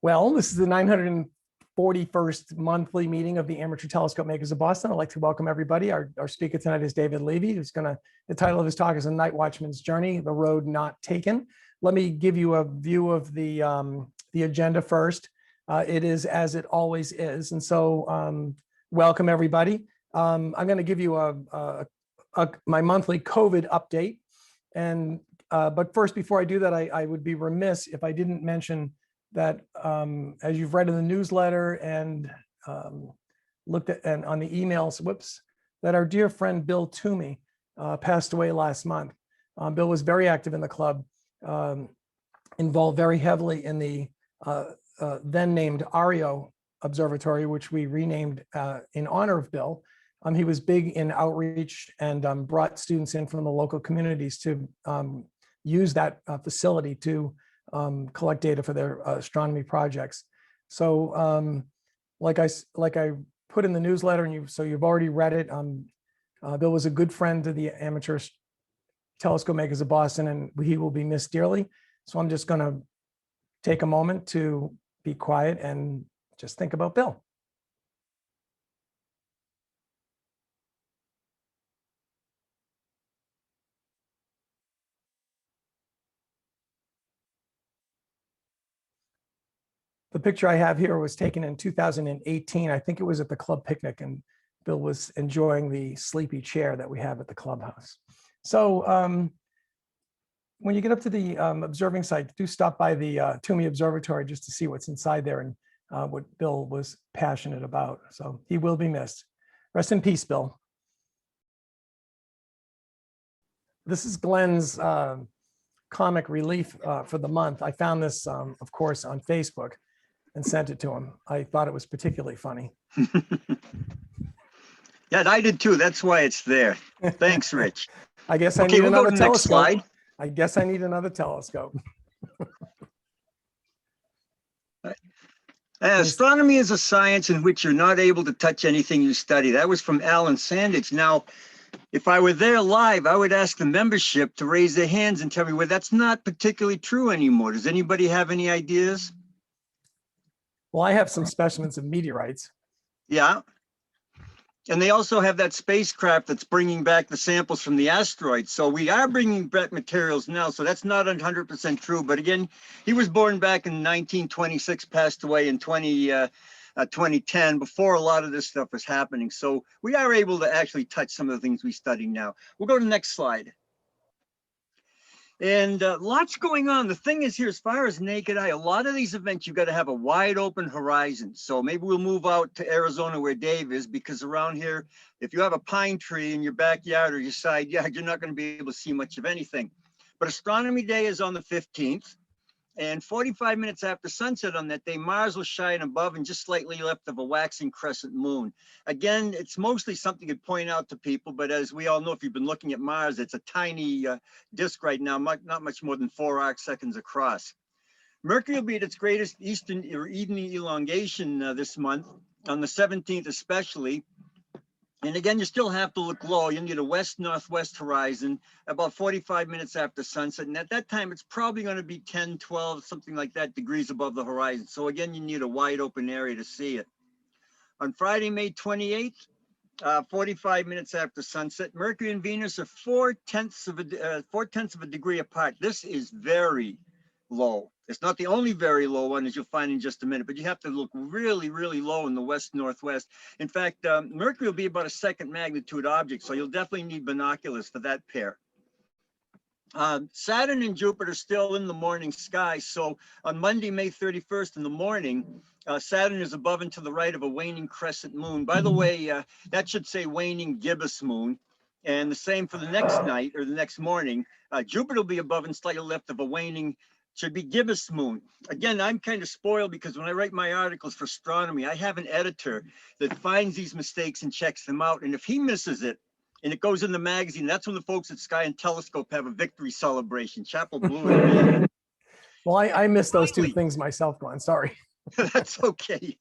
Well, this is the 941st monthly meeting of the Amateur Telescope Makers of Boston. I'd like to welcome everybody. Our speaker tonight is David Levy, the title of his talk is A Nightwatchman's Journey, The Road Not Taken. Let me give you a view of the agenda first. It is as it always is. And so welcome everybody. I'm going to give you my monthly COVID update. And but first, before I do that, I would be remiss if I didn't mention that as you've read in the newsletter and looked at and on the emails, that our dear friend Bill Toomey passed away last month. Bill was very active in the club, involved very heavily in the then named ARIO Observatory, which we renamed in honor of Bill. He was big in outreach and brought students in from the local communities to use that facility to collect data for their astronomy projects. So like I put in the newsletter, and you've already read it, Bill was a good friend to the Amateur Telescope Makers of Boston, and he will be missed dearly. So I'm just going to take a moment to be quiet and just think about Bill. The picture I have here was taken in 2018. I think it was at the club picnic, and Bill was enjoying the sleepy chair that we have at the clubhouse. So when you get up to the observing site, do stop by the Toomey Observatory just to see what's inside there and what Bill was passionate about. So he will be missed. Rest in peace, Bill. This is Glenn's comic relief for the month. I found this, of course, on Facebook and sent it to him. I thought it was particularly funny. Yeah, I did too. That's why it's there. Thanks, Rich. I guess I need another telescope. Next slide. I guess I need another telescope. Astronomy is a science in which you're not able to touch anything you study. That was from Alan Sandage. Now, if I were there live, I would ask the membership to raise their hands and tell me, well, that's not particularly true anymore. Does anybody have any ideas? Well, I have some specimens of meteorites. Yeah. And they also have that spacecraft that's bringing back the samples from the asteroids. So we are bringing back materials now. So that's not 100% true. But again, he was born back in 1926, passed away in 2010, before a lot of this stuff was happening. So we are able to actually touch some of the things we study now. We'll go to the next slide. And lots going on. The thing is here, as far as naked eye, a lot of these events, you've got to have a wide open horizon. So maybe we'll move out to Arizona where Dave is, because around here, if you have a pine tree in your backyard or your side yard, you're not going to be able to see much of anything. But Astronomy Day is on the 15th. And 45 minutes after sunset on that day, Mars will shine above and just slightly left of a waxing crescent moon. Again, it's mostly something to point out to people, but as we all know, if you've been looking at Mars, it's a tiny disk right now, not much more than 4 arc seconds across. Mercury will be at its greatest eastern or evening elongation this month, on the 17th especially. And again, you still have to look low. You need a west-northwest horizon about 45 minutes after sunset. And at that time, it's probably going to be 10, 12, something like that degrees above the horizon. So again, you need a wide open area to see it. On Friday, May 28th, 45 minutes after sunset, Mercury and Venus are 4/10 of a degree apart. This is very low. It's not the only very low one, as you'll find in just a minute, but you have to look really, really low in the west-northwest. In fact, Mercury will be about a second magnitude object, so you'll definitely need binoculars for that pair. Saturn and Jupiter still in the morning sky. So on Monday, May 31st in the morning, Saturn is above and to the right of a waning crescent moon. By the way, that should say waning gibbous moon. And the same for the next night or the next morning. Jupiter will be above and slightly left of a waning, should be gibbous moon. Again, I'm kind of spoiled because when I write my articles for astronomy, I have an editor that finds these mistakes and checks them out. And if he misses it and it goes in the magazine, that's when the folks at Sky and Telescope have a victory celebration. Chapel blew it. Well, I missed those two things myself, Glenn. Sorry. That's okay.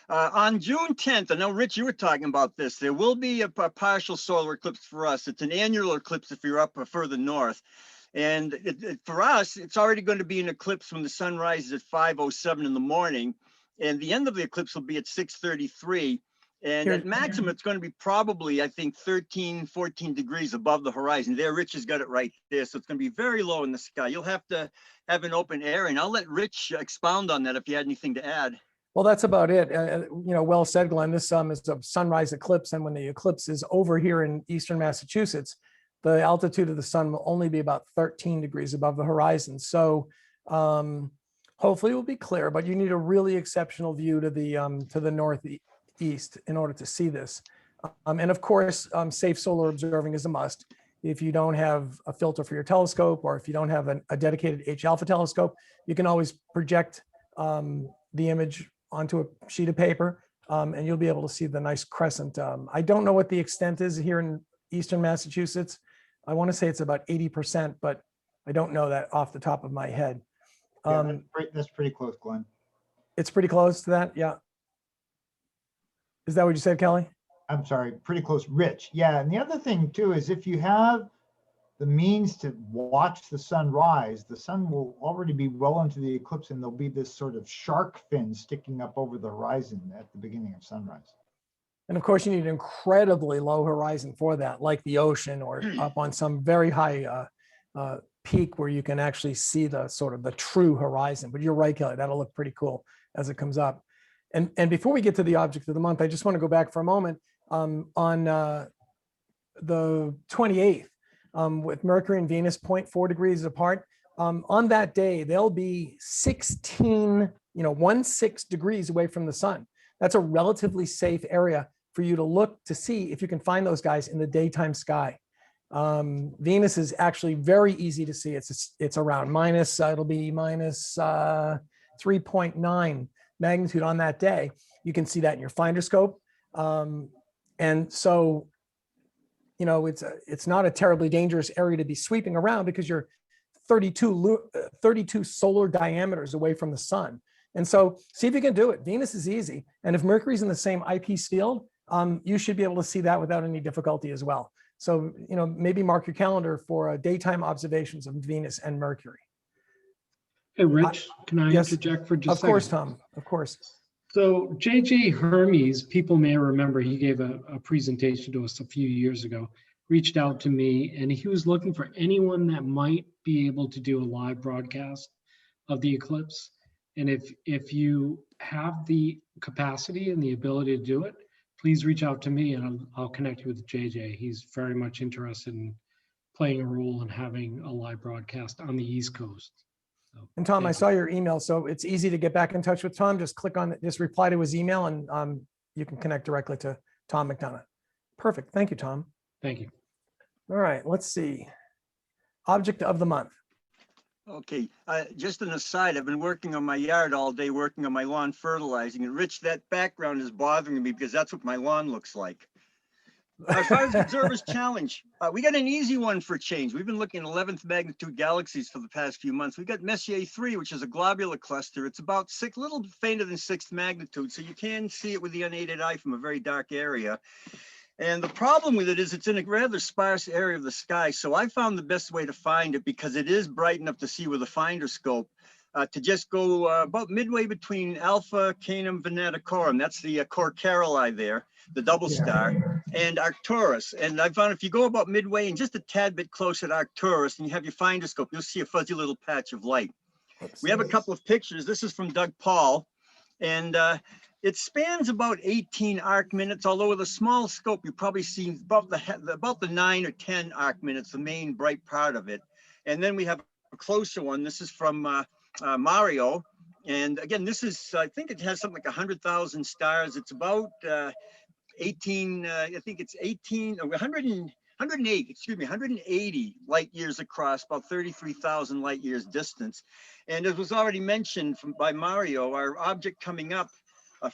On June 10th, I know, Rich, you were talking about this. There will be a partial solar eclipse for us. It's an annual eclipse if you're up further north. And for us, it's already going to be an eclipse when the sun rises at 5:07 in the morning. And the end of the eclipse will be at 6:33. And at maximum, it's going to be probably, I think, 13, 14 degrees above the horizon. There, Rich has got it right there. So it's going to be very low in the sky. You'll have to have an open area. And I'll let Rich expound on that if you had anything to add. Well, that's about it. Well said, Glenn. This is a sunrise eclipse. And when the eclipse is over here in eastern Massachusetts, the altitude of the sun will only be about 13 degrees above the horizon. So hopefully it will be clear, but you need a really exceptional view to the northeast in order to see this. And of course, safe solar observing is a must. If you don't have a filter for your telescope, or if you don't have a dedicated H-alpha telescope, you can always project the image onto a sheet of paper, and you'll be able to see the nice crescent. I don't know what the extent is here in eastern Massachusetts. I want to say it's about 80%, but I don't know that off the top of my head. Yeah, that's pretty close, Glenn. It's pretty close to that, yeah. Is that what you said, Kelly? I'm sorry, pretty close, Rich. Yeah, and the other thing too is if you have the means to watch the sun rise, the sun will already be well into the eclipse, and there'll be this sort of shark fin sticking up over the horizon at the beginning of sunrise. And of course, you need an incredibly low horizon for that, like the ocean or up on some very high peak where you can actually see the sort of the true horizon. But you're right, Kelly, that'll look pretty cool as it comes up. And before we get to the object of the month, I just want to go back for a moment on the 28th, with Mercury and Venus 0.4 degrees apart. On that day, they'll be 16 degrees away from the sun. That's a relatively safe area for you to look to see if you can find those guys in the daytime sky. Venus is actually very easy to see. It's around it'll be minus 3.9 magnitude on that day. You can see that in your finder scope. And so, it's not a terribly dangerous area to be sweeping around because you're 32 solar diameters away from the sun. And so see if you can do it. Venus is easy. And if Mercury's in the same eyepiece field, you should be able to see that without any difficulty as well. So, maybe mark your calendar for daytime observations of Venus and Mercury. Hey, Rich, can I yes, interject for just a second? Of course, Tom, of course. So J.J. Hermes, people may remember, he gave a presentation to us a few years ago, reached out to me, and he was looking for anyone that might be able to do a live broadcast of the eclipse. And if you have the capacity and the ability to do it, please reach out to me and I'll connect you with JJ. He's very much interested in playing a role in having a live broadcast on the East Coast. So, and Tom, I saw your email, so it's easy to get back in touch with Tom. Just click on it, just reply to his email, and you can connect directly to Tom McDonough. Perfect. Thank you, Tom. Thank you. All right, let's see. Object of the month. Okay, just an aside, I've been working on my yard all day, working on my lawn fertilizing. And Rich, that background is bothering me because that's what my lawn looks like. As far as the Observer's Challenge, we got an easy one for change. We've been looking at 11th magnitude galaxies for the past few months. We got Messier 3, which is a globular cluster. It's about little fainter than 6th magnitude, so you can see it with the unaided eye from a very dark area. And the problem with it is it's in a rather sparse area of the sky. So I found the best way to find it, because it is bright enough to see with a finder scope, to just go about midway between Alpha Canum Venaticorum, that's the Cor Caroli there, the double star, and Arcturus. And I found if you go about midway and just a tad bit closer to Arcturus and you have your finder scope, you'll see a fuzzy little patch of light. We have a couple of pictures. This is from Doug Paul, and it spans about 18 arc minutes, although with a small scope, you probably see about the 9 or 10 arc minutes, the main bright part of it. And then we have a closer one. This is from Mario. And again, this is, I think it has something like 100,000 stars. It's about 180 light years across, about 33,000 light years distance. And as was already mentioned by Mario, our object coming up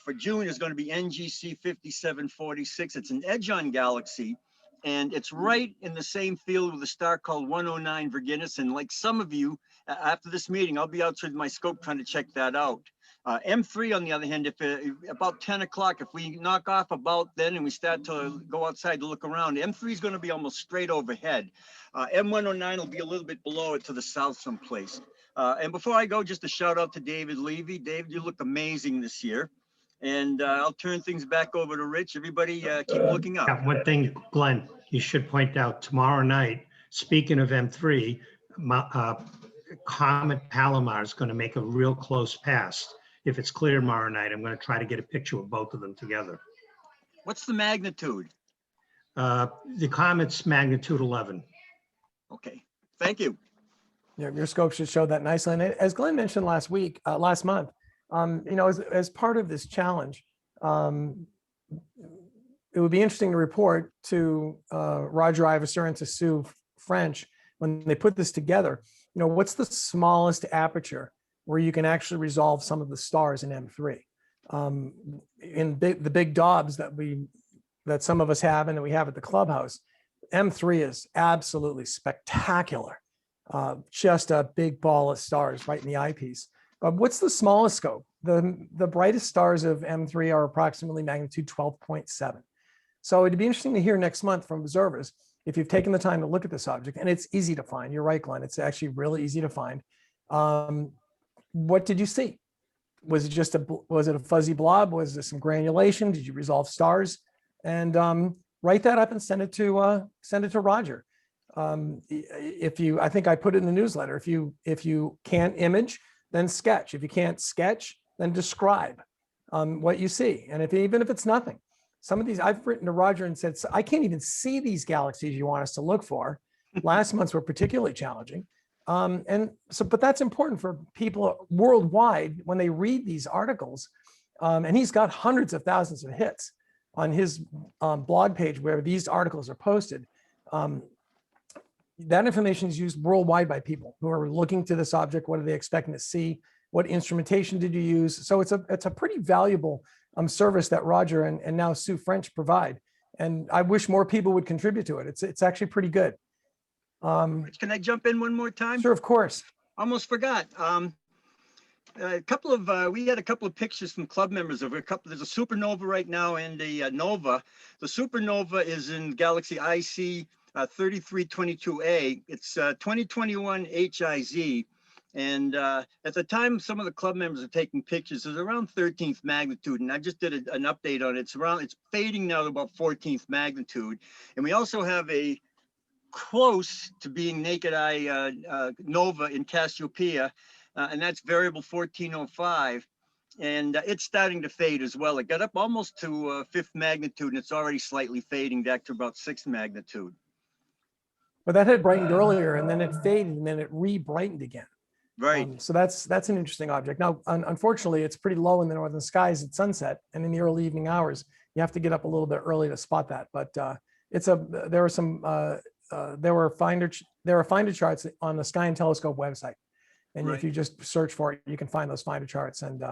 for June is going to be NGC 5746. It's an edge-on galaxy, and it's right in the same field with a star called 109 Virginis. And like some of you, after this meeting, I'll be outside my scope trying to check that out. M3, on the other hand, if about 10 o'clock, if we knock off about then and we start to go outside to look around, M3 is going to be almost straight overhead. M109 will be a little bit below it to the south someplace. And before I go, just a shout out to David Levy. David, you look amazing this year. And I'll turn things back over to Rich. Everybody keep looking up. Yeah, one thing, Glenn, you should point out tomorrow night, speaking of M3, Comet Palomar is going to make a real close pass. If it's clear tomorrow night, I'm going to try to get a picture of both of them together. What's the magnitude? The Comet's magnitude 11. Okay, thank you. Your scope should show that nicely. And as Glenn mentioned last month, as part of this challenge, it would be interesting to report to Roger Iverson and to Sue French when they put this together. What's the smallest aperture where you can actually resolve some of the stars in M3? In the big Dobbs that some of us have and that we have at the clubhouse, M3 is absolutely spectacular. Just a big ball of stars right in the eyepiece. What's the smallest scope? The brightest stars of M3 are approximately magnitude 12.7. So it'd be interesting to hear next month from observers if you've taken the time to look at this object, and it's easy to find. You're right, Glenn. It's actually really easy to find. What did you see? Was it a fuzzy blob? Was there some granulation? Did you resolve stars? And write that up and send it to Roger. I think I put it in the newsletter. If you can't image, then sketch. If you can't sketch, then describe what you see. And even if it's nothing, some of these I've written to Roger and said, I can't even see these galaxies you want us to look for. Last month's were particularly challenging. But that's important for people worldwide when they read these articles. And he's got hundreds of thousands of hits on his blog page where these articles are posted. That information is used worldwide by people who are looking to this object. What are they expecting to see? What instrumentation did you use? So it's a pretty valuable service that Roger and now Sue French provide. And I wish more people would contribute to it. It's actually pretty good. Can I jump in one more time? Sure, of course. Almost forgot. We had a couple of pictures from club members of there's a supernova right now and a nova. The supernova is in galaxy IC 3322A. It's 2021 HIZ. And at the time, some of the club members are taking pictures. It's around 13th magnitude, and I just did an update on it. It's fading now to about 14th magnitude. And we also have a close to being naked eye nova in Cassiopeia, and that's variable 1405. And it's starting to fade as well. It got up almost to 5th magnitude, and it's already slightly fading back to about 6th magnitude. But that had brightened earlier, and then it faded, and then it re-brightened again. Right. So that's an interesting object. Now, unfortunately, it's pretty low in the northern skies at sunset, and in the early evening hours, you have to get up a little bit early to spot that. But there were finder charts on the Sky and Telescope website, and Right. if you just search for it, you can find those finder charts and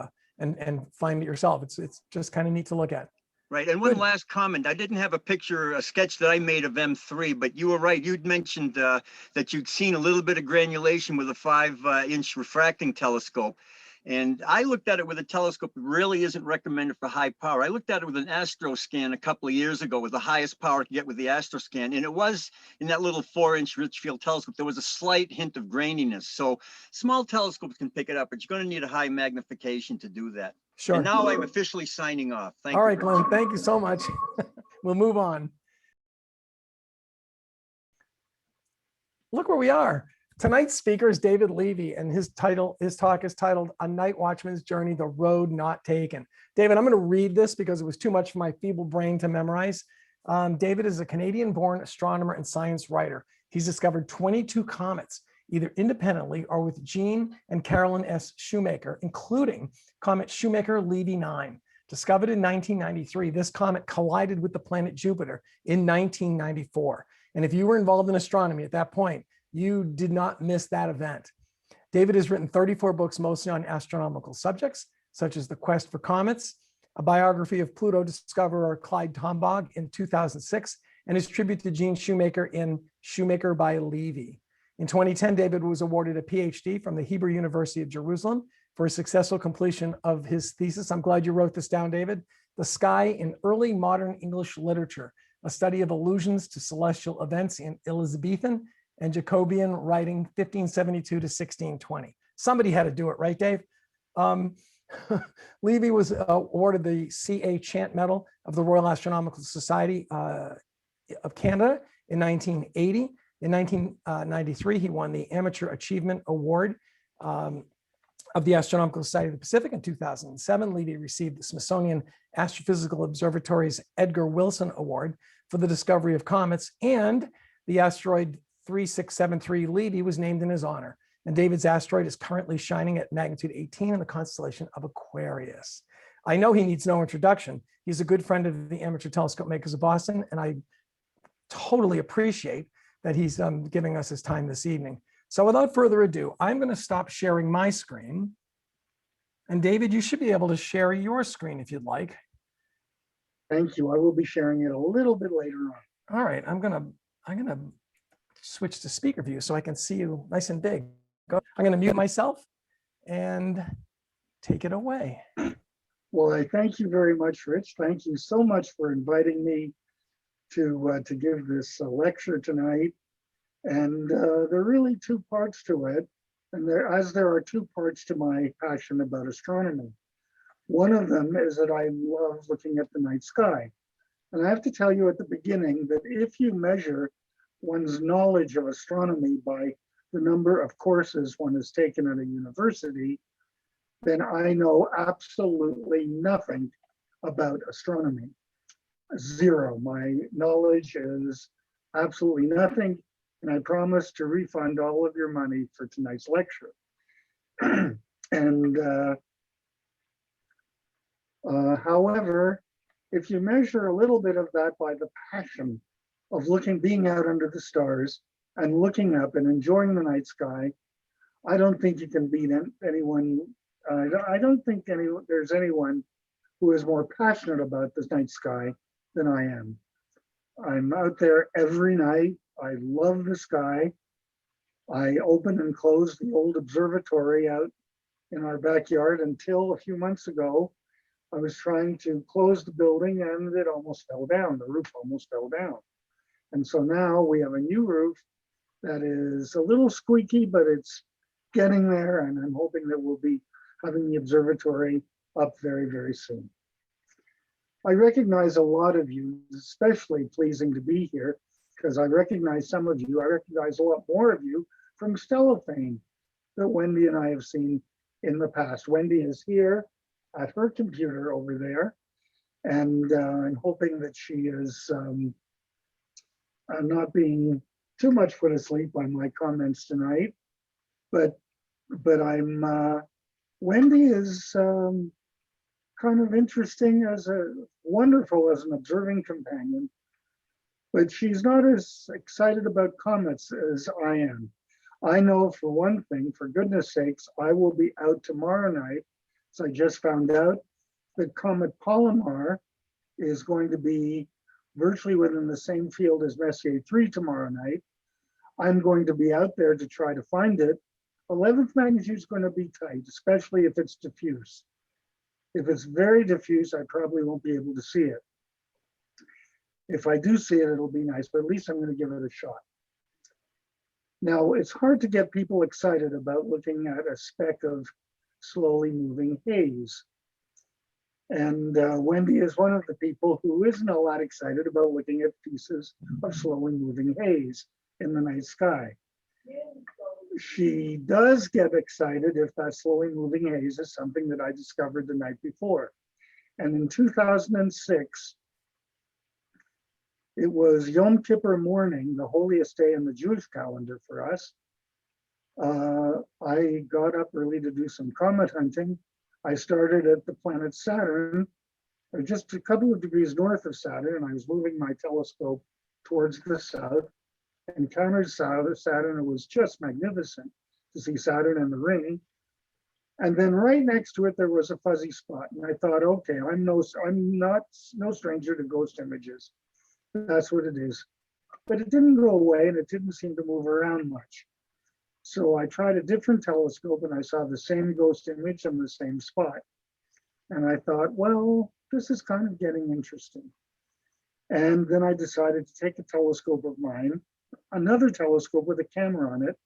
find it yourself. It's just kind of neat to look at. Right. And one Good. last comment. I didn't have a sketch that I made of M3, but you were right. You'd mentioned that you'd seen a little bit of granulation with a 5-inch refracting telescope. And I looked at it with a telescope that really isn't recommended for high power. I looked at it with an Astro scan a couple of years ago with the highest power I could get with the Astro scan. And it was in that little 4-inch Richfield telescope, there was a slight hint of graininess. So small telescopes can pick it up, but you're going to need a high magnification to do that. Sure. And now I'm officially signing off. Thank you. All right, Glenn, thank you so much. We'll move on. Look where we are. Tonight's speaker is David Levy, and his talk is titled "A Night Watchman's Journey: The Road Not Taken." David, I'm going to read this because it was too much for my feeble brain to memorize. David is a Canadian-born astronomer and science writer. He's discovered 22 comets, either independently or with Jean and Carolyn S. Shoemaker, including Comet Shoemaker-Levy 9. Discovered in 1993, this comet collided with the planet Jupiter in 1994. And if you were involved in astronomy at that point, you did not miss that event. David has written 34 books, mostly on astronomical subjects, such as The Quest for Comets, a biography of Pluto discoverer Clyde Tombaugh in 2006, and his tribute to Jean Shoemaker in Shoemaker by Levy. In 2010, David was awarded a PhD from the Hebrew University of Jerusalem for his successful completion of his thesis. I'm glad you wrote this down, David. The Sky in Early Modern English Literature, a study of allusions to celestial events in Elizabethan and Jacobean writing 1572 to 1620. Somebody had to do it, right, Dave? Levy was awarded the C.A. Chant Medal of the Royal Astronomical Society of Canada in 1980. In 1993, he won the Amateur Achievement Award of the Astronomical Society of the Pacific. In 2007, Levy received the Smithsonian Astrophysical Observatory's Edgar Wilson Award for the discovery of comets, and the asteroid 3673 Levy was named in his honor. And David's asteroid is currently shining at magnitude 18 in the constellation of Aquarius. I know he needs no introduction. He's a good friend of the Amateur Telescope Makers of Boston, and I totally appreciate that he's giving us his time this evening. So without further ado, I'm going to stop sharing my screen. And David, you should be able to share your screen if you'd like. Thank you. I will be sharing it a little bit later on. All right, I'm gonna switch to speaker view so I can see you nice and big. I'm gonna mute myself and take it away. Well, I thank you very much, Rich. Thank you so much for inviting me to give this lecture tonight. And there are really two parts to it. And there are two parts to my passion about astronomy. One of them is that I love looking at the night sky. And I have to tell you at the beginning that if you measure one's knowledge of astronomy by the number of courses one has taken at a university, then I know absolutely nothing about astronomy. Zero. My knowledge is absolutely nothing. And I promise to refund all of your money for tonight's lecture. However, if you measure a little bit of that by the passion of being out under the stars and looking up and enjoying the night sky, I don't think you can beat anyone. I don't think there's anyone who is more passionate about this night sky than I am. I'm out there every night. I love the sky. I open and close the old observatory out in our backyard until a few months ago. I was trying to close the building and it almost fell down. The roof almost fell down. And so now we have a new roof that is a little squeaky, but it's getting there. And I'm hoping that we'll be having the observatory up very, very soon. I recognize a lot of you, especially pleasing to be here, because I recognize some of you. I recognize a lot more of you from Stella fame that Wendy and I have seen in the past. Wendy is here at her computer over there, and I'm hoping that she is not being too much put asleep by my comments tonight. But Wendy is kind of interesting wonderful as an observing companion, but she's not as excited about comets as I am. I know for one thing, for goodness sakes, I will be out tomorrow night. So I just found out that Comet Palomar is going to be virtually within the same field as Messier 3 tomorrow night. I'm going to be out there to try to find it. 11th magnitude is going to be tight, especially if it's diffuse. If it's very diffuse, I probably won't be able to see it. If I do see it, it'll be nice, but at least I'm going to give it a shot. Now, it's hard to get people excited about looking at a speck of slowly moving haze. And Wendy is one of the people who isn't a lot excited about looking at pieces of slowly moving haze in the night sky. She does get excited if that slowly moving haze is something that I discovered the night before. And in 2006, it was Yom Kippur morning, the holiest day in the Jewish calendar for us. I got up early to do some comet hunting. I started at the planet Saturn, just a couple of degrees north of Saturn, and I was moving my telescope towards the south, encountered Saturn. It was just magnificent to see Saturn in the ring. And then right next to it, there was a fuzzy spot. And I thought, okay, I'm no stranger to ghost images. That's what it is. But it didn't go away and it didn't seem to move around much. So I tried a different telescope and I saw the same ghost image in the same spot. And I thought, well, this is kind of getting interesting. And then I decided to take a telescope of mine, another telescope with a camera on it,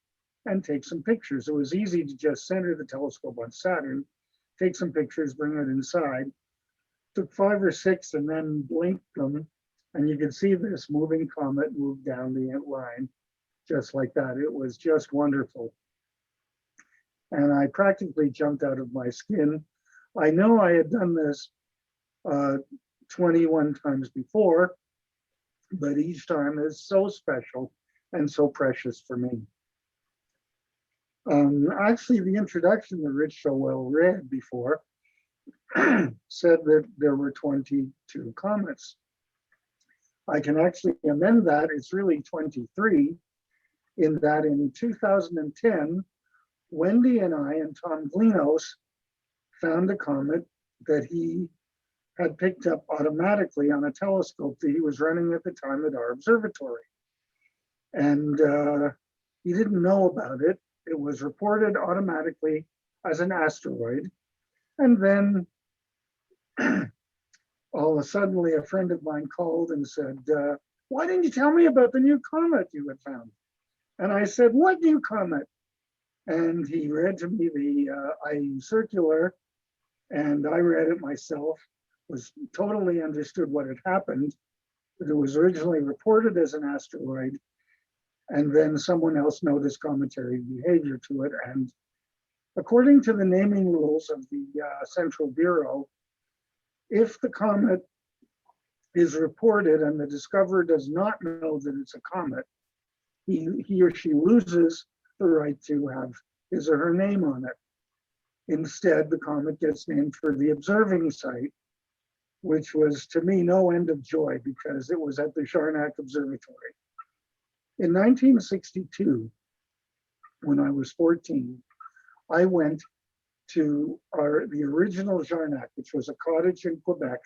and take some pictures. It was easy to just center the telescope on Saturn, take some pictures, bring it inside. Took 5 or 6 and then blinked them. And you can see this moving comet move down the line, just like that. It was just wonderful. And I practically jumped out of my skin. I know I had done this 21 times before, but each time is so special and so precious for me. Actually, the introduction that Rich so well read before said that there were 22 comets. I can actually amend that. It's really 23, in that in 2010, Wendy and I and Tom Glinos found a comet that he had picked up automatically on a telescope that he was running at the time at our observatory. And he didn't know about it. It was reported automatically as an asteroid. And then all of a sudden, a friend of mine called and said, why didn't you tell me about the new comet you had found? And I said, what new comet? And he read to me the IU circular, and I read it myself, was totally understood what had happened. But it was originally reported as an asteroid, and then someone else noticed cometary behavior to it. And according to the naming rules of the Central Bureau, if the comet is reported and the discoverer does not know that it's a comet, he or she loses the right to have his or her name on it. Instead, the comet gets named for the observing site, which was to me no end of joy because it was at the Jarnac Observatory. In 1962, when I was 14, I went to the original Jarnac, which was a cottage in Quebec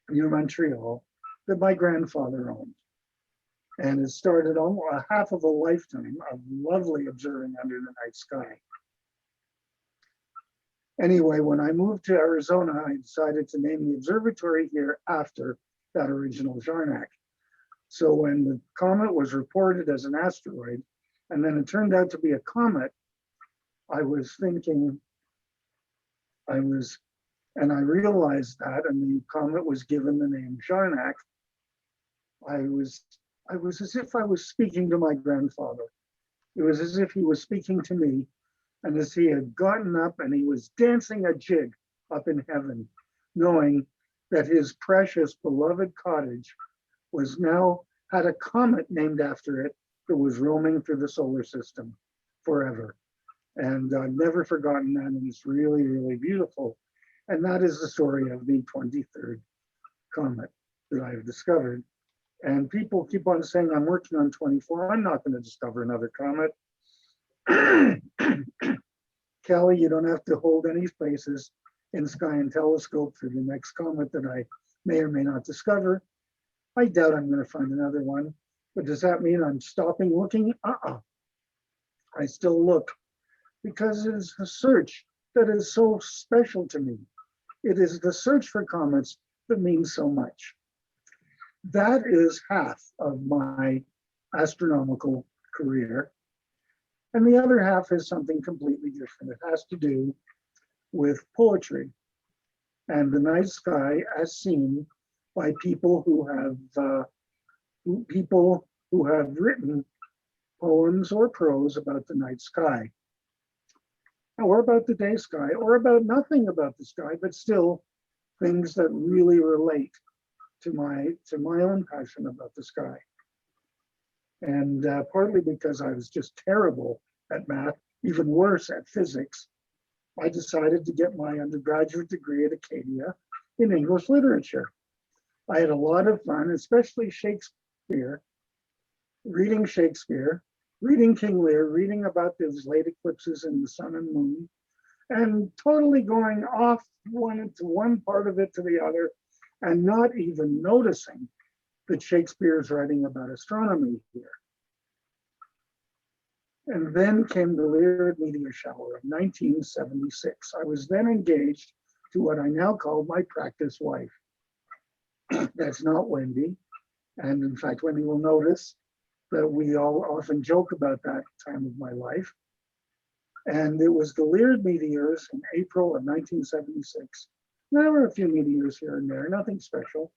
near Montreal that my grandfather owned. And it started almost half of a lifetime of lovely observing under the night sky. Anyway, when I moved to Arizona, I decided to name the observatory here after that original Jarnac. So when the comet was reported as an asteroid, and then it turned out to be a comet, I was thinking, and I realized that, and the comet was given the name Jarnac. I was as if I was speaking to my grandfather. It was as if he was speaking to me, and as he had gotten up and he was dancing a jig up in heaven, knowing that his precious beloved cottage was now had a comet named after it that was roaming through the solar system forever. And I've never forgotten that, and it's really, really beautiful. And that is the story of the 23rd comet that I have discovered. And people keep on saying, I'm working on 24. I'm not going to discover another comet. Kelly, you don't have to hold any places in Sky and Telescope for the next comet that I may or may not discover. I doubt I'm going to find another one. But does that mean I'm stopping looking? I still look, because it is a search that is so special to me. It is the search for comets that means so much. That is half of my astronomical career. And the other half is something completely different. It has to do with poetry and the night sky as seen by people who have written poems or prose about the night sky, or about the day sky, or about nothing about the sky, but still things that really relate to my own passion about the sky. And partly because I was just terrible at math, even worse at physics, I decided to get my undergraduate degree at Acadia in English literature. I had a lot of fun, especially Shakespeare, reading King Lear, reading about those late eclipses in the sun and moon, and totally going off one part of it to the other, and not even noticing that Shakespeare's writing about astronomy here. And then came the Lyrid meteor shower of 1976. I was then engaged to what I now call my practice wife. That's not Wendy. And in fact, Wendy will notice that we all often joke about that time of my life. And it was the Lyrid meteors in April of 1976. There were a few meteors here and there, nothing special.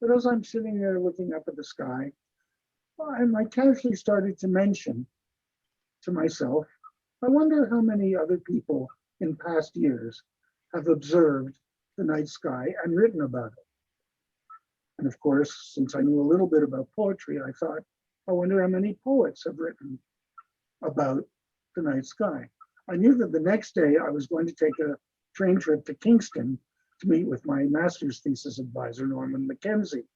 But as I'm sitting there looking up at the sky, I casually started to mention to myself, I wonder how many other people in past years have observed the night sky and written about it. And of course, since I knew a little bit about poetry, I thought, I wonder how many poets have written about the night sky. I knew that the next day I was going to take a train trip to Kingston to meet with my master's thesis advisor, Norman Mackenzie.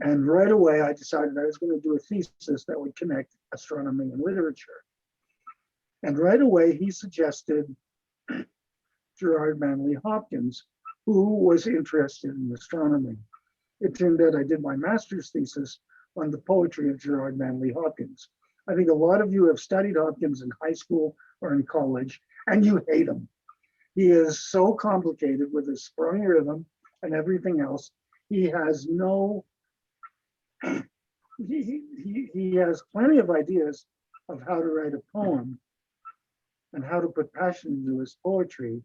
And right away, I decided I was going to do a thesis that would connect astronomy and literature. And right away, he suggested Gerard Manley Hopkins, who was interested in astronomy. It turned out I did my master's thesis on the poetry of Gerard Manley Hopkins. I think a lot of you have studied Hopkins in high school or in college, and you hate him. He is so complicated with his sprung rhythm and everything else. He has no, he has plenty of ideas of how to write a poem and how to put passion into his poetry,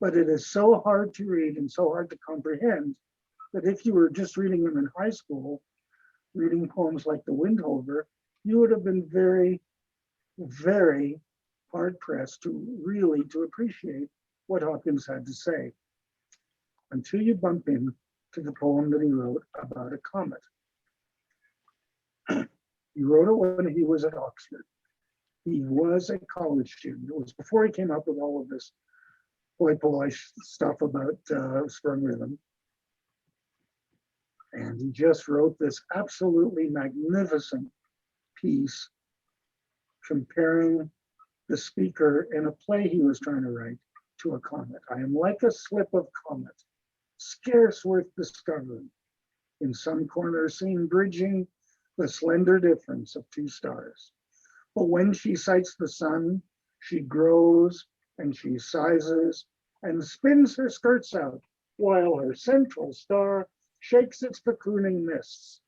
but it is so hard to read and so hard to comprehend that if you were just reading him in high school, reading poems like The Windhover, you would have been very, very hard pressed to appreciate what Hopkins had to say, until you bump into the poem that he wrote about a comet. He wrote it when he was at Oxford. He was a college student. It was before he came up with all of this hoi polloi stuff about sprung rhythm. And he just wrote this absolutely magnificent piece comparing the speaker in a play he was trying to write to a comet. I am like a slip of comet, scarce worth discovering. In some corner seen bridging the slender difference of two stars. But when she sights the sun, she grows and she sizes and spins her skirts out, while her central star shakes its cocooning mists.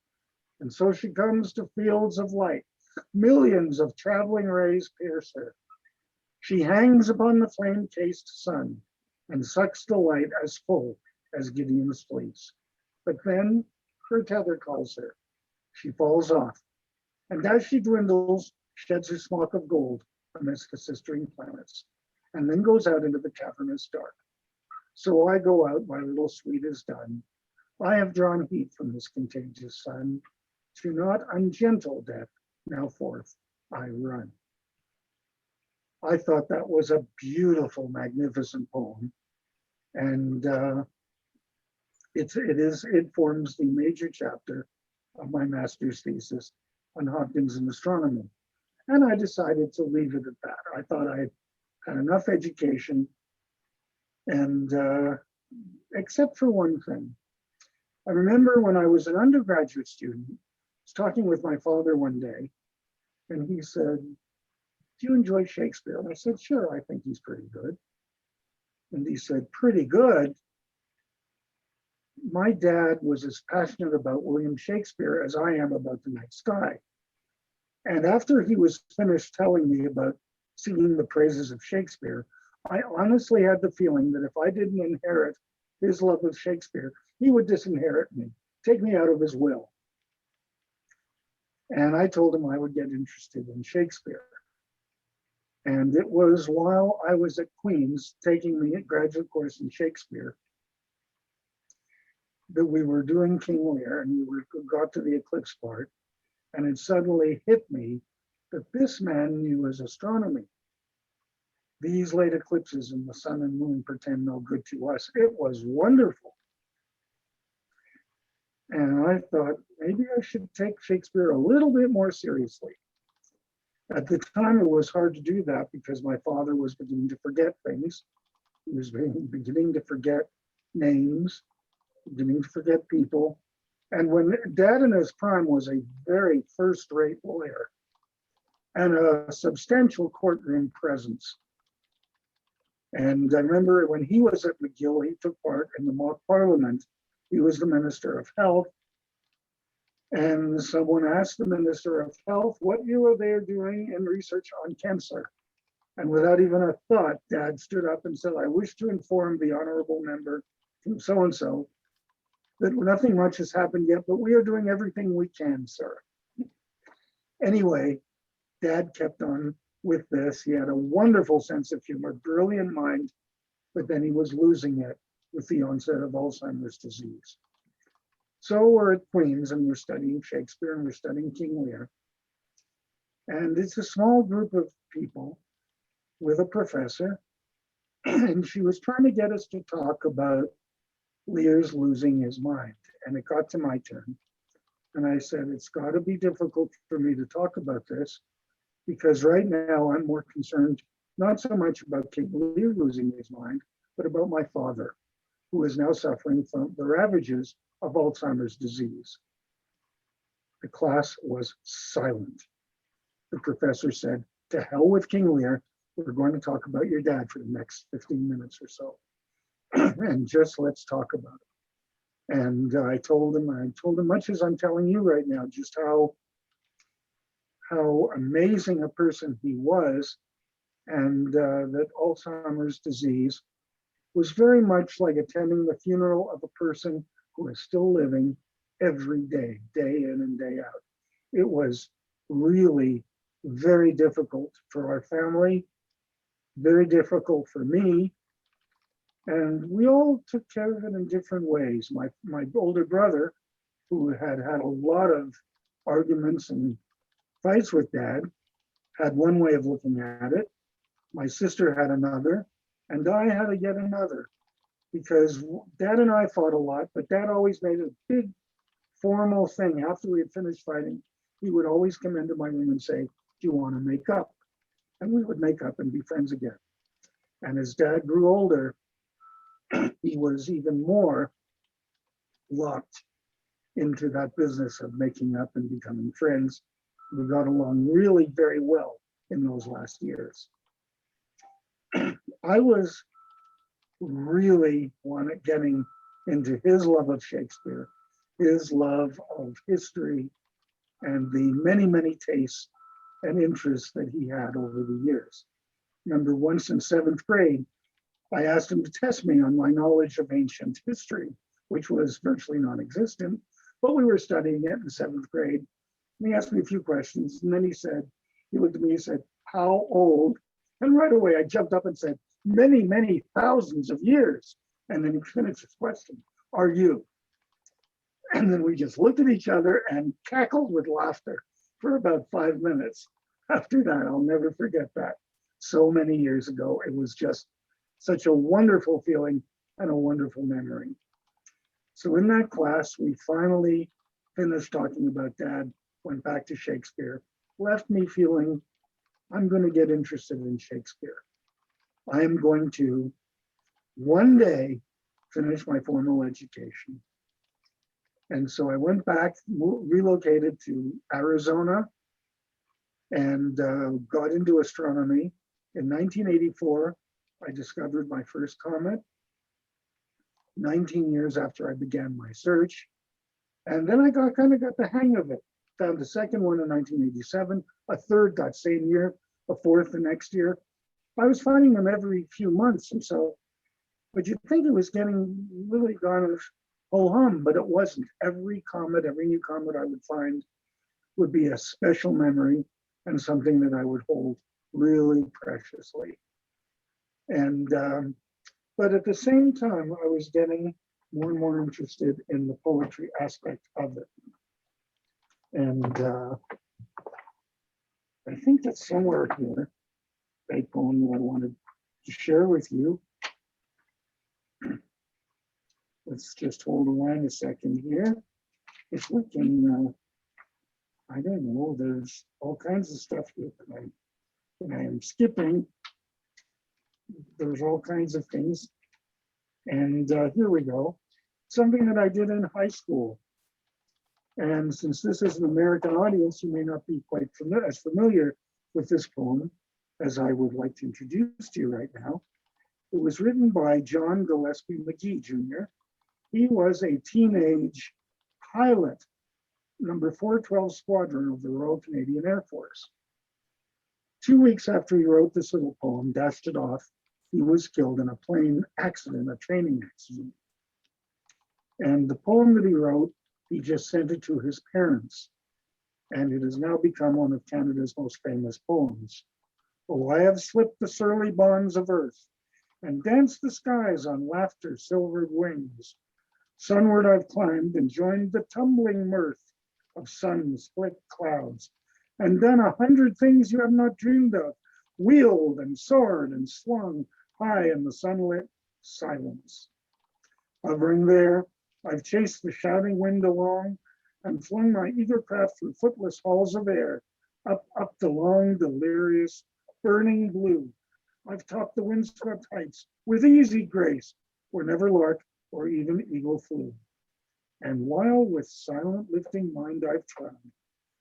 And so she comes to fields of light. Millions of traveling rays pierce her. She hangs upon the flame-cased sun and sucks the light as full as Gideon's fleece. But then her tether calls her. She falls off, and as she dwindles, sheds her smock of gold amidst the sistering planets, and then goes out into the cavernous dark. So I go out, my little suite is done. I have drawn heat from this contagious sun. To not ungentle death, now forth I run. I thought that was a beautiful, magnificent poem. And it forms the major chapter of my master's thesis on Hopkins and astronomy. And I decided to leave it at that. I thought I had enough education, and except for one thing. I remember when I was an undergraduate student, I was talking with my father one day, and he said, "Do you enjoy Shakespeare?" And I said, "Sure, I think he's pretty good." And he said, "Pretty good?" My dad was as passionate about William Shakespeare as I am about the night sky. And after he was finished telling me about singing the praises of Shakespeare, I honestly had the feeling that if I didn't inherit his love of Shakespeare, he would disinherit me, take me out of his will. And I told him I would get interested in Shakespeare. And it was while I was at Queen's taking the graduate course in Shakespeare that we were doing King Lear, and we got to the eclipse part, and it suddenly hit me that this man knew his astronomy. These late eclipses in the sun and moon portend no good to us. It was wonderful. And I thought, maybe I should take Shakespeare a little bit more seriously. At the time, it was hard to do that because my father was beginning to forget things. He was beginning to forget names, beginning to forget people. And when Dad in his prime was a very first-rate lawyer, and a substantial courtroom presence. And I remember when he was at McGill, he took part in the mock parliament. He was the Minister of Health. And someone asked the Minister of Health what you were there doing in research on cancer. And without even a thought, Dad stood up and said, I wish to inform the honorable member from so-and-so that nothing much has happened yet, but we are doing everything we can, sir. Anyway, Dad kept on with this. He had a wonderful sense of humor, brilliant mind, but then he was losing it with the onset of Alzheimer's disease. So we're at Queen's and we're studying Shakespeare and we're studying King Lear. And it's a small group of people with a professor. And she was trying to get us to talk about Lear's losing his mind. And it got to my turn. And I said, it's got to be difficult for me to talk about this because right now I'm more concerned, not so much about King Lear losing his mind, but about my father, who is now suffering from the ravages of Alzheimer's disease. The class was silent. The professor said, to hell with King Lear, we're going to talk about your dad for the next 15 minutes or so. And just let's talk about it. And I told him much as I'm telling you right now, just how amazing a person he was, and that Alzheimer's disease was very much like attending the funeral of a person who is still living every day, day in and day out. It was really very difficult for our family, very difficult for me. And we all took care of it in different ways. My older brother, who had a lot of arguments and fights with Dad, had one way of looking at it. My sister had another, and I had yet another. Because Dad and I fought a lot, but Dad always made a big formal thing. After we had finished fighting, he would always come into my room and say, do you want to make up? And we would make up and be friends again. And as Dad grew older, he was even more locked into that business of making up and becoming friends. We got along really very well in those last years. I was really getting into his love of Shakespeare, his love of history, and the many, many tastes and interests that he had over the years. Remember, once in 7th grade, I asked him to test me on my knowledge of ancient history, which was virtually non-existent, but we were studying it in 7th grade. And he asked me a few questions, and then he looked at me and said, how old? And right away, I jumped up and said, many, many thousands of years. And then he finished his question, are you? And then we just looked at each other and cackled with laughter for about 5 minutes. After that, I'll never forget that. So many years ago, it was just such a wonderful feeling and a wonderful memory. So in that class, we finally finished talking about Dad, went back to Shakespeare, left me feeling I'm going to get interested in Shakespeare. I am going to one day finish my formal education. And so I went back, relocated to Arizona, and got into astronomy. In 1984, I discovered my first comet, 19 years after I began my search. And then I kind of got the hang of it. Found the second one in 1987, a third that same year, a fourth the next year. I was finding them every few months. And so, but you'd think it was getting really gone ho-hum, but it wasn't. Every comet, every new comet I would find would be a special memory and something that I would hold really preciously. And, but at the same time, I was getting more and more interested in the poetry aspect of it. And I think that's somewhere here, a poem that I wanted to share with you. Let's just hold the line a second here. If we can, I don't know, there's all kinds of stuff here that I am skipping. There's all kinds of things. And here we go. Something that I did in high school. And since this is an American audience, you may not be quite as familiar with this poem, as I would like to introduce to you right now. It was written by John Gillespie McGee, Jr. He was a teenage pilot, number 412 Squadron of the Royal Canadian Air Force. 2 weeks after he wrote this little poem, dashed it off, he was killed in a plane accident, a training accident. And the poem that he wrote, he just sent it to his parents. And it has now become one of Canada's most famous poems. Oh, I have slipped the surly bonds of earth and danced the skies on laughter's silvered wings. Sunward I've climbed and joined the tumbling mirth of sun-split clouds, and done 100 things you have not dreamed of, wheeled and soared and swung high in the sunlit silence. Hovering there, I've chased the shouting wind along and flung my eager craft through footless halls of air, up the long, delirious, burning blue. I've topped the windswept heights with easy grace, where never lark or even eagle flew. And while with silent lifting mind I've trod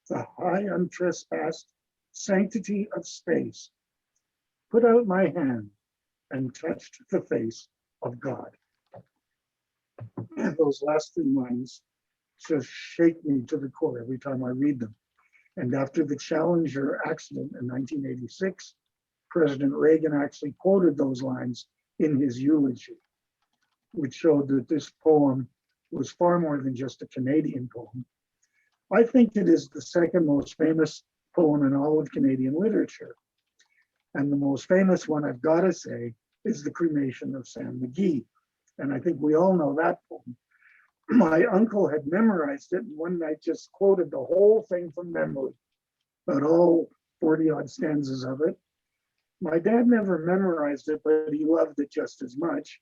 the high untrespassed sanctity of space, put out my hand and touched the face of God. And those last 3 lines just shake me to the core every time I read them. And after the Challenger accident in 1986, President Reagan actually quoted those lines in his eulogy, which showed that this poem was far more than just a Canadian poem. I think it is the second most famous poem in all of Canadian literature. And the most famous one, I've got to say, is The Cremation of Sam Mcgee. And I think we all know that poem. My uncle had memorized it and one night just quoted the whole thing from memory, about all 40 odd stanzas of it. My dad never memorized it, but he loved it just as much.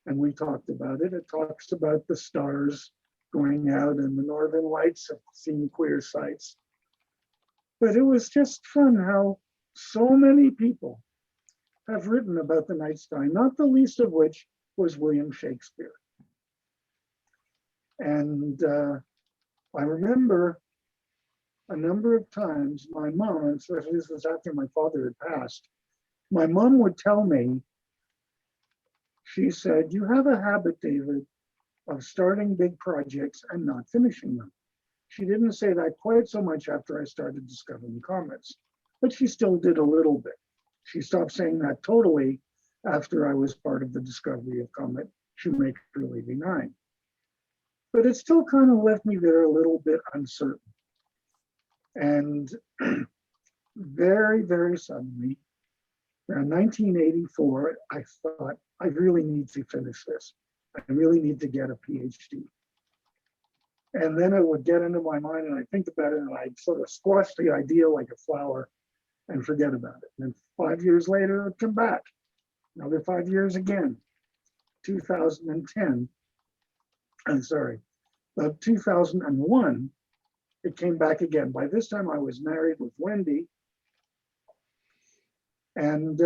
And we talked about it. It talks about the stars going out and the northern lights of seeing queer sights. But it was just fun how so many people have written about the night sky, not the least of which was William Shakespeare. And I remember a number of times my mom, and especially this was after my father had passed, my mom would tell me, she said, "You have a habit, David, of starting big projects and not finishing them." She didn't say that quite so much after I started discovering comets, but she still did a little bit. She stopped saying that totally after I was part of the discovery of Comet Shoemaker Levy 9. But it still kind of left me there a little bit uncertain. And very, very suddenly, around 1984, I thought, I really need to finish this. I really need to get a PhD. And then it would get into my mind and I'd think about it and I'd sort of squash the idea like a flower and forget about it. And then 5 years later, it would come back. Another 5 years again. 2010, I'm sorry, 2001, it came back again. By this time I was married with Wendy. And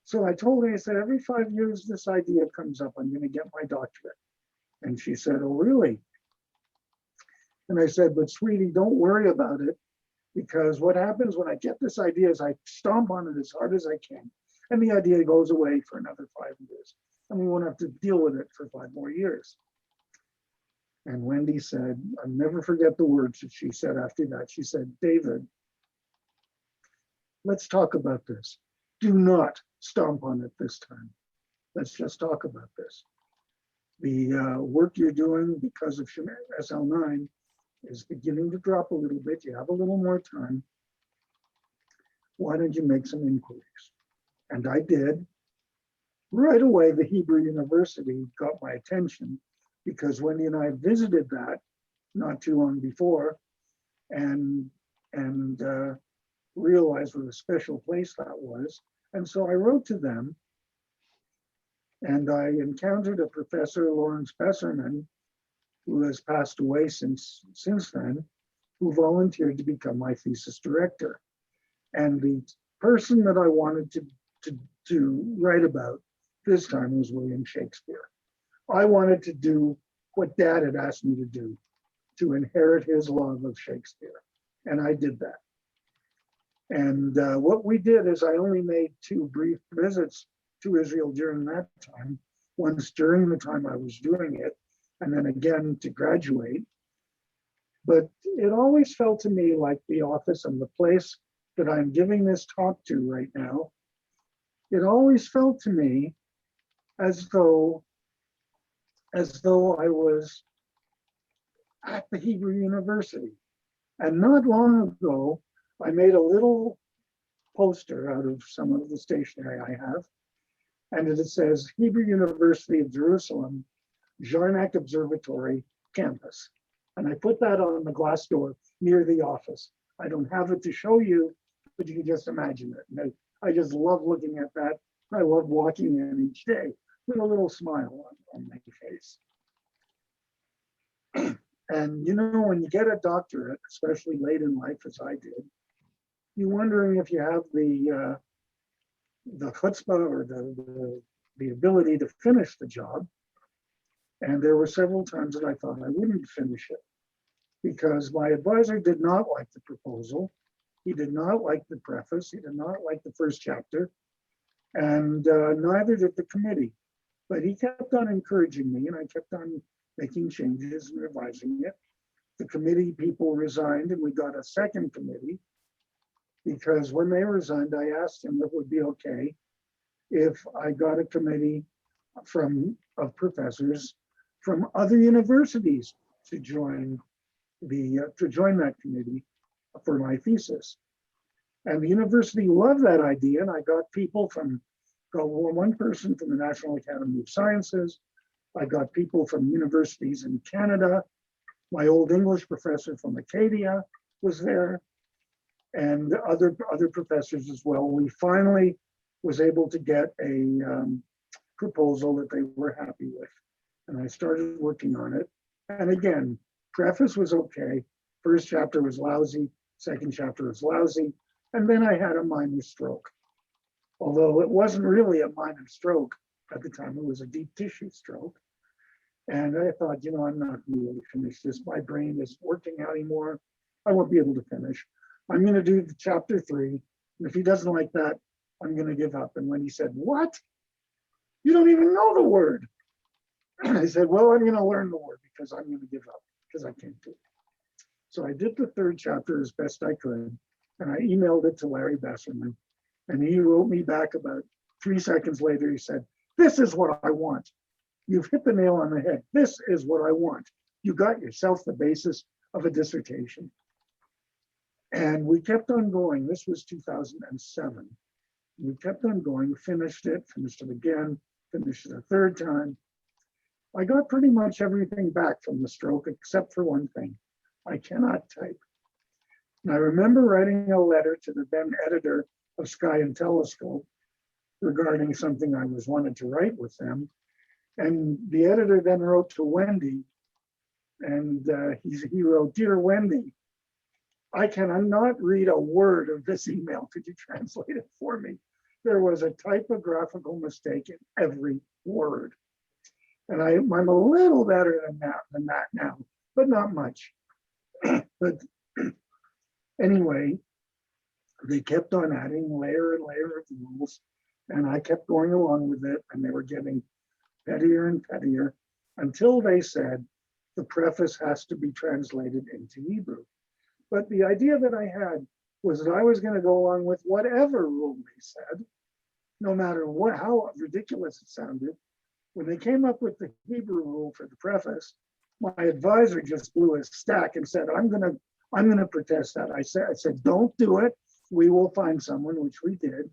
so I told her, I said, every 5 years this idea comes up, I'm going to get my doctorate. And she said, "Oh, really?" And I said, "But sweetie, don't worry about it, because what happens when I get this idea is I stomp on it as hard as I can, and the idea goes away for another 5 years, and we won't have to deal with it for 5 more years." And Wendy said, I'll never forget the words that she said after that. She said, "David, let's talk about this. Do not stomp on it this time. Let's just talk about this. The work you're doing because of SL9 is beginning to drop a little bit. You have a little more time. Why don't you make some inquiries?" And I did. Right away, the Hebrew University got my attention because Wendy and I visited that not too long before and realized what a special place that was. And so I wrote to them and I encountered a professor, Lawrence Besserman, who has passed away since then, who volunteered to become my thesis director. And the person that I wanted to write about this time was William Shakespeare. I wanted to do what Dad had asked me to do, to inherit his love of Shakespeare. And I did that. And what we did is I only made 2 brief visits to Israel during that time, once during the time I was doing it, and then again to graduate. But it always felt to me like the office and the place that I'm giving this talk to right now, it always felt to me as though I was at the Hebrew University. And not long ago, I made a little poster out of some of the stationery I have, and it says Hebrew University of Jerusalem, Jarnac Observatory Campus. And I put that on the glass door near the office. I don't have it to show you, but you can just imagine it. And I just love looking at that. I love walking in each day with a little smile on my face. And you know, when you get a doctorate, especially late in life as I did, you're wondering if you have the chutzpah or the ability to finish the job. And there were several times that I thought I wouldn't finish it because my advisor did not like the proposal. He did not like the preface. He did not like the first chapter, and neither did the committee. But he kept on encouraging me, and I kept on making changes and revising it. The committee people resigned, and we got a second committee because when they resigned, I asked him if it would be okay if I got a committee of professors from other universities to join that committee for my thesis. And the university loved that idea, and I got one person from the National Academy of Sciences. I got people from universities in Canada. My old English professor from Acadia was there, and other professors as well. We finally was able to get a proposal that they were happy with, and I started working on it. And again, preface was okay. First chapter was lousy. Second chapter was lousy. And then I had a minor stroke. Although it wasn't really a minor stroke at the time, it was a deep tissue stroke. And I thought, you know, I'm not going to be able to finish this. My brain isn't working anymore. I won't be able to finish. I'm going to do the chapter 3. And if he doesn't like that, I'm going to give up. And when he said, what? You don't even know the word. I said, well, I'm going to learn the word because I'm going to give up because I can't do it. So I did the 3rd chapter as best I could. And I emailed it to Larry Besserman. And he wrote me back about 3 seconds later. He said, this is what I want. You've hit the nail on the head. This is what I want. You got yourself the basis of a dissertation. And we kept on going. This was 2007. We kept on going, finished it again, finished it a 3rd time. I got pretty much everything back from the stroke, except for one thing. I cannot type. And I remember writing a letter to the then editor of Sky and Telescope regarding something I wanted to write with them. And the editor then wrote to Wendy, and he wrote, "Dear Wendy, I cannot read a word of this email. Could you translate it for me?" There was a typographical mistake in every word. And I'm a little better than that now, but not much. But anyway, they kept on adding layer and layer of rules, and I kept going along with it, and they were getting pettier and pettier until they said the preface has to be translated into Hebrew. But the idea that I had was that I was going to go along with whatever rule they said, no matter how ridiculous it sounded. When they came up with the Hebrew rule for the preface, my advisor just blew a stack and said, I'm gonna protest that. I said, don't do it. We will find someone, which we did,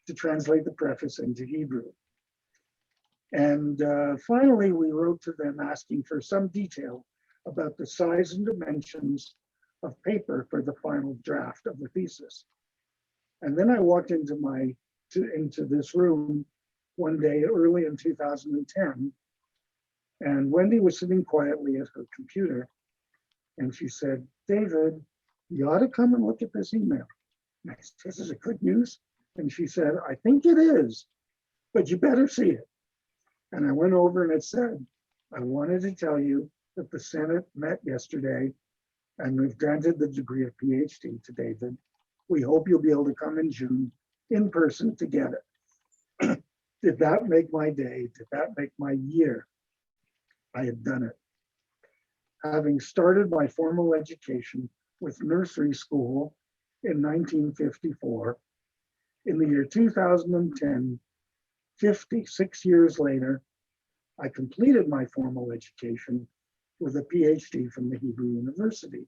to translate the preface into Hebrew. And finally, we wrote to them asking for some detail about the size and dimensions of paper for the final draft of the thesis. And then I walked into this room one day early in 2010, and Wendy was sitting quietly at her computer, and she said, "David, you ought to come and look at this email." And I said, "This is a good news?" And she said, "I think it is, but you better see it." And I went over and it said, "I wanted to tell you that the Senate met yesterday and we've granted the degree of PhD to David We hope you'll be able to come in June in person to get it. Did that make my day? Did that make my year? I had done it. Having started my formal education with nursery school in 1954, in the year 2010, 56 years later, I completed my formal education with a PhD from the Hebrew University.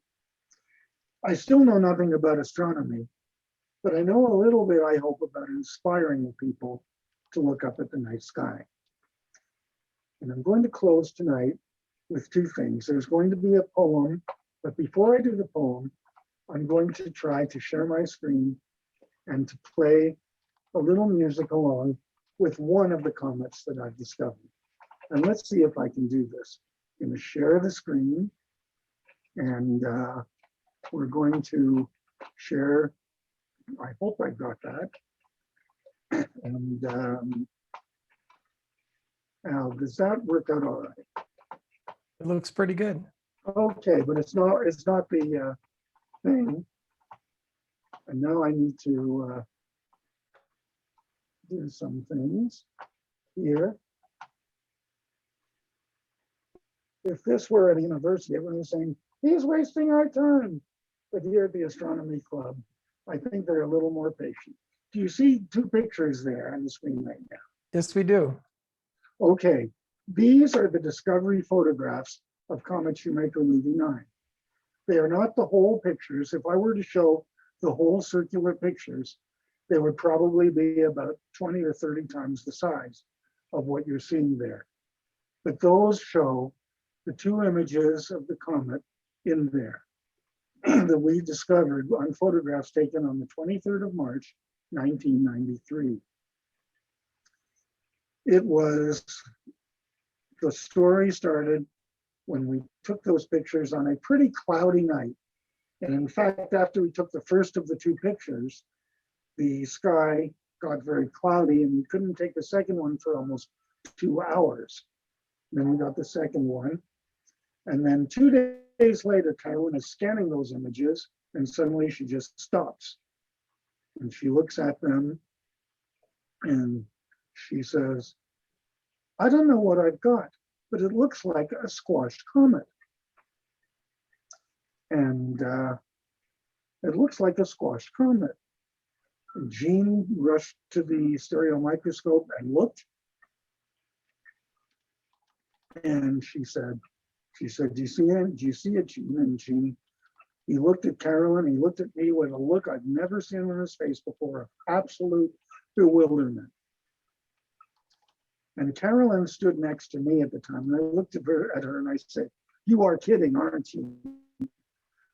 I still know nothing about astronomy, but I know a little bit, I hope, about inspiring people to look up at the night sky. And I'm going to close tonight with two things. There's going to be a poem, but before I do the poem, I'm going to try to share my screen and to play a little music along with one of the comets that I've discovered. And let's see if I can do this. I'm going to share the screen, and we're going to share, I hope I got that. And now, does that work out all right? It looks pretty good. Okay, but it's not the thing. And now I need to do some things here. If this were at a university, everyone was saying, he's wasting our time. But here at the Astronomy Club, I think they're a little more patient. Do you see two pictures there on the screen right now? Yes, we do. Okay, these are the discovery photographs of Comet Shoemaker-Levy 9. They are not the whole pictures. If I were to show the whole circular pictures, they would probably be about 20 or 30 times the size of what you're seeing there. But those show the two images of the comet in there that we discovered on photographs taken on the 23rd of March, 1993. The story started when we took those pictures on a pretty cloudy night. And in fact, after we took the first of the two pictures, the sky got very cloudy and we couldn't take the second one for almost 2 hours. Then we got the second one. And then 2 days later, Carolyn is scanning those images and suddenly she just stops. And she looks at them and she says, I don't know what I've got, but it looks like a squashed comet. And it looks like a squashed comet. And Jean rushed to the stereo microscope and looked. And she said, do you see it? Do you see it, Jean? And Jean, he looked at Carolyn, he looked at me with a look I'd never seen on his face before, of absolute bewilderment. And Carolyn stood next to me at the time, and I looked at her and I said, you are kidding, aren't you?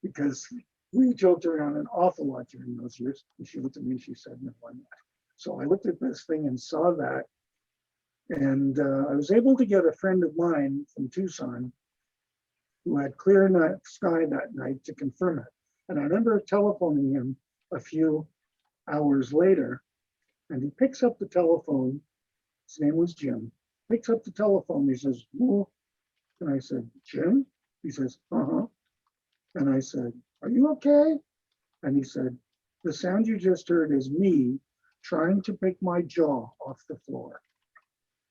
Because we joked around an awful lot during those years. And she looked at me and she said, no, I'm not. So I looked at this thing and saw that. And I was able to get a friend of mine from Tucson who had clear night sky that night to confirm it. And I remember telephoning him a few hours later, and he picks up the telephone. His name was Jim. Picks up the telephone. He says, "Whoa." And I said, Jim? He says, uh-huh. And I said, are you okay? And he said, the sound you just heard is me trying to pick my jaw off the floor.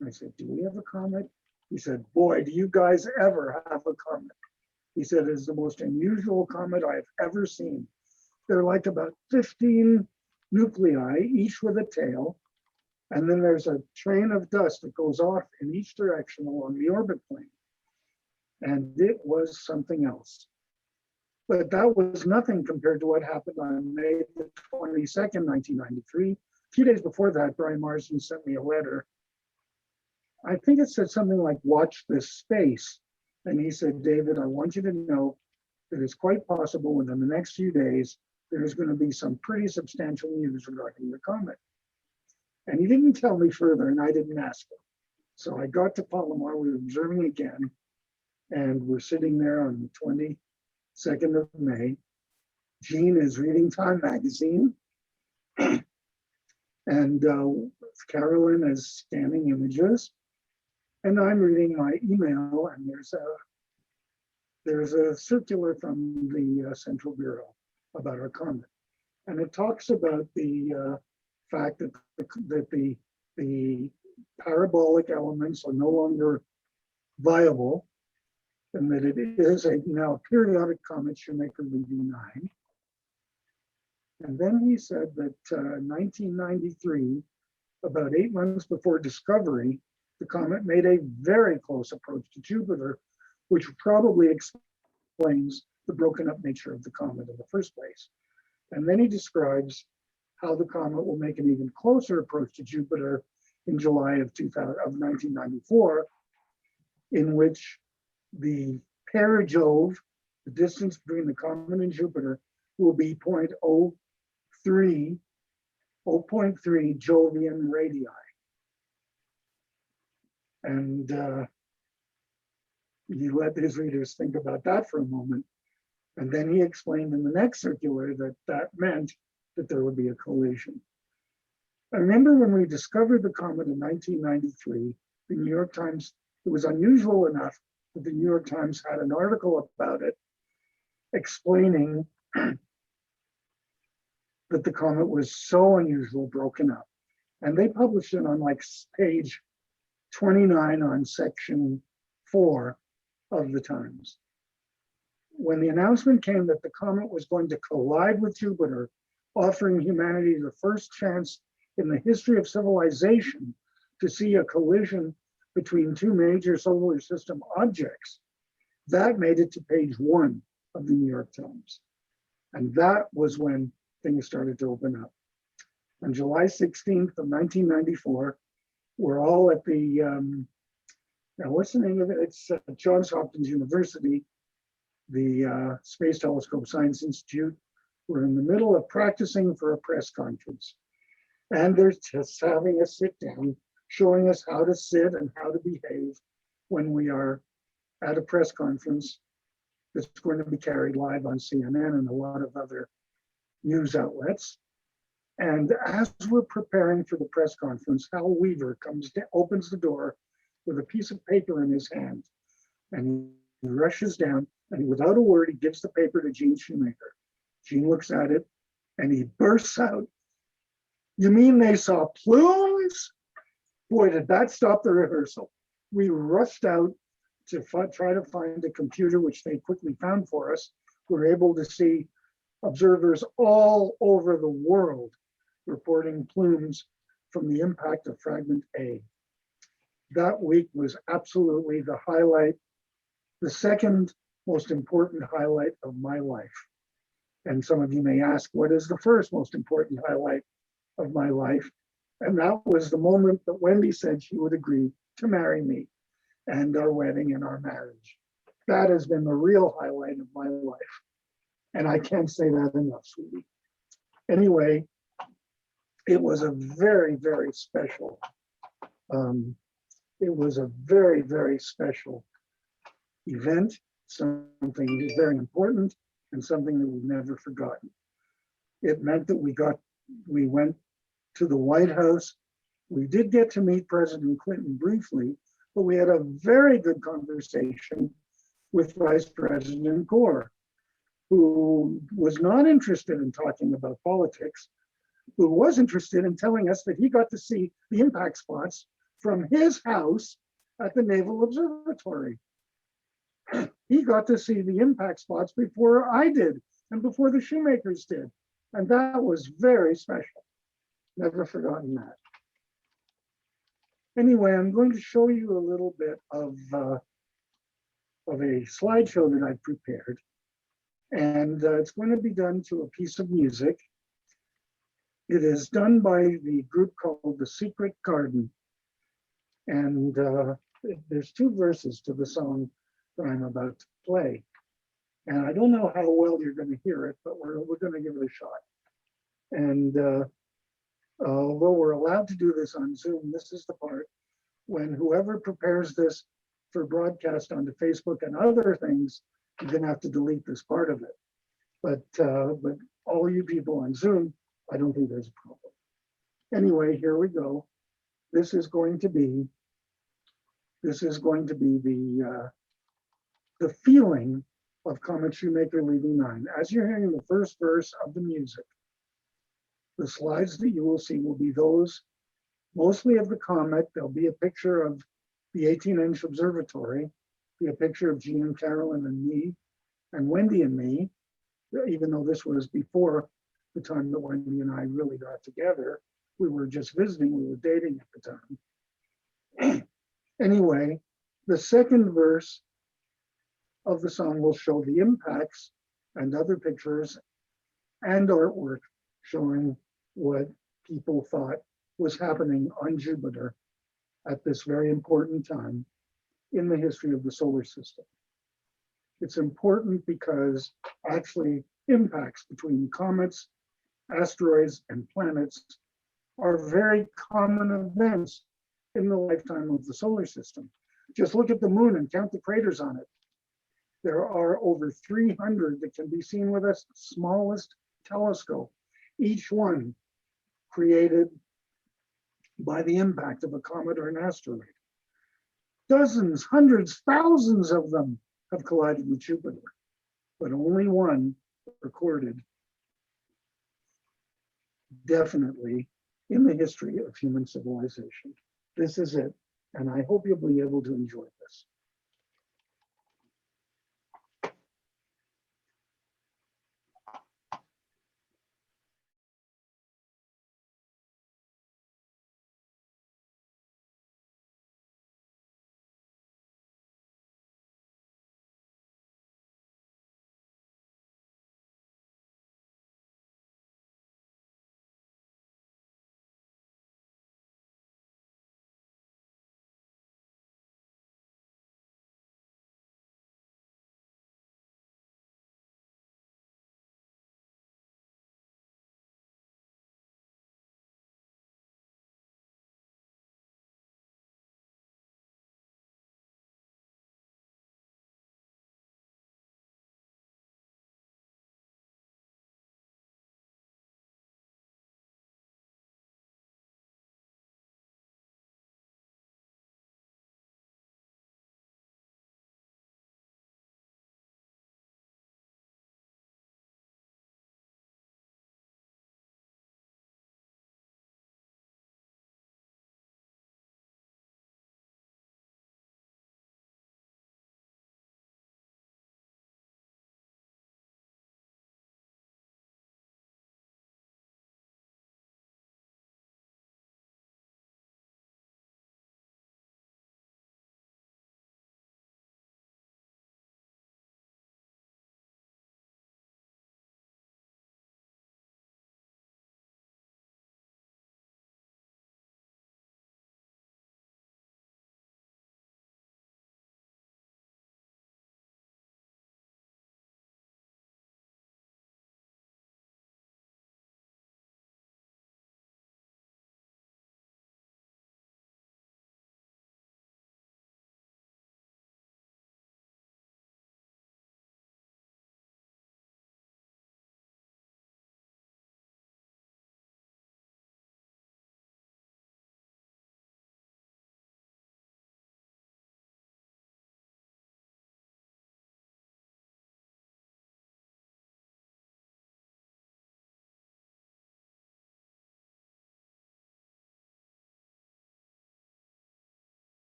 And I said, do we have a comet? He said, boy, do you guys ever have a comet? He said, it's the most unusual comet I've ever seen. They're like about 15 nuclei, each with a tail. And then there's a train of dust that goes off in each direction along the orbit plane. And it was something else. But that was nothing compared to what happened on May the 22nd, 1993. A few days before that, Brian Marsden sent me a letter. I think it said something like, watch this space. And he said, David, I want you to know that it's quite possible within the next few days, there's going to be some pretty substantial news regarding the comet. And he didn't tell me further, and I didn't ask him. So I got to Palomar, we were observing again, and we're sitting there on the 22nd of May. Jean is reading Time magazine, and Carolyn is scanning images, and I'm reading my email, and there's a circular from the Central Bureau about our comet. And it talks about the fact that the parabolic elements are no longer viable, and that it is a now periodic comet, Shoemaker-Levy 9. And then he said that 1993, about 8 months before discovery, the comet made a very close approach to Jupiter, which probably explains the broken up nature of the comet in the first place. And then he describes how the comet will make an even closer approach to Jupiter in July of 1994, in which the perigove, the distance between the comet and Jupiter, will be 0.3 Jovian radii. And he let his readers think about that for a moment. And then he explained in the next circular that that meant that there would be a collision. I remember when we discovered the comet in 1993, the New York Times, it was unusual enough that the New York Times had an article about it explaining that the comet was so unusual, broken up. And they published it on like page 29 on section 4 of the Times. When the announcement came that the comet was going to collide with Jupiter, offering humanity the first chance in the history of civilization to see a collision between two major solar system objects, that made it to page 1 of the New York Times. And that was when things started to open up. On July 16th of 1994, we're all at the, now what's the name of it? It's Johns Hopkins University, the Space Telescope Science Institute. We're in the middle of practicing for a press conference. And they're just having us sit down, showing us how to sit and how to behave when we are at a press conference that's going to be carried live on CNN and a lot of other news outlets. And as we're preparing for the press conference, Hal Weaver opens the door with a piece of paper in his hand. And he rushes down and without a word, he gives the paper to Gene Shoemaker. Gene looks at it and he bursts out, "You mean they saw plumes?" Boy, did that stop the rehearsal. We rushed out to try to find a computer, which they quickly found for us. We were able to see observers all over the world reporting plumes from the impact of fragment A. That week was absolutely the highlight, the second most important highlight of my life. And some of you may ask, what is the first most important highlight of my life? And that was the moment that Wendy said she would agree to marry me and our wedding and our marriage. That has been the real highlight of my life. And I can't say that enough, sweetie. Anyway, it was a very, very special, event, something very important and something that we've never forgotten. It meant that we went to the White House. We did get to meet President Clinton briefly, but we had a very good conversation with Vice President Gore, who was not interested in talking about politics, who was interested in telling us that he got to see the impact spots from his house at the Naval Observatory. He got to see the impact spots before I did and before the Shoemakers did. And that was very special. Never forgotten that. Anyway, I'm going to show you a little bit of a slideshow that I prepared. And it's going to be done to a piece of music. It is done by the group called The Secret Garden. And there's 2 verses to the song that I'm about to play. And I don't know how well you're going to hear it, but we're going to give it a shot. And although we're allowed to do this on Zoom, this is the part when whoever prepares this for broadcast onto Facebook and other things, you're going to have to delete this part of it. But all you people on Zoom, I don't think there's a problem. Anyway, here we go. This is going to be the feeling of Comet Shoemaker-Levy 9. As you're hearing the first verse of the music, The slides that you will see will be those mostly of the comet. There'll be a picture of the 18-inch observatory, be a picture of Jean and Carolyn and me, and Wendy and me, even though this was before the time that Wendy and I really got together. We were just visiting, we were dating at the time. Anyway, the second verse of the song will show the impacts and other pictures and artwork showing what people thought was happening on Jupiter at this very important time in the history of the solar system. It's important because actually impacts between comets, asteroids, and planets are very common events in the lifetime of the solar system. Just look at the moon and count the craters on it. There are over 300 that can be seen with a smallest telescope, each one created by the impact of a comet or an asteroid. Dozens, hundreds, thousands of them have collided with Jupiter, but only one recorded definitely in the history of human civilization. This is it, and I hope you'll be able to enjoy this.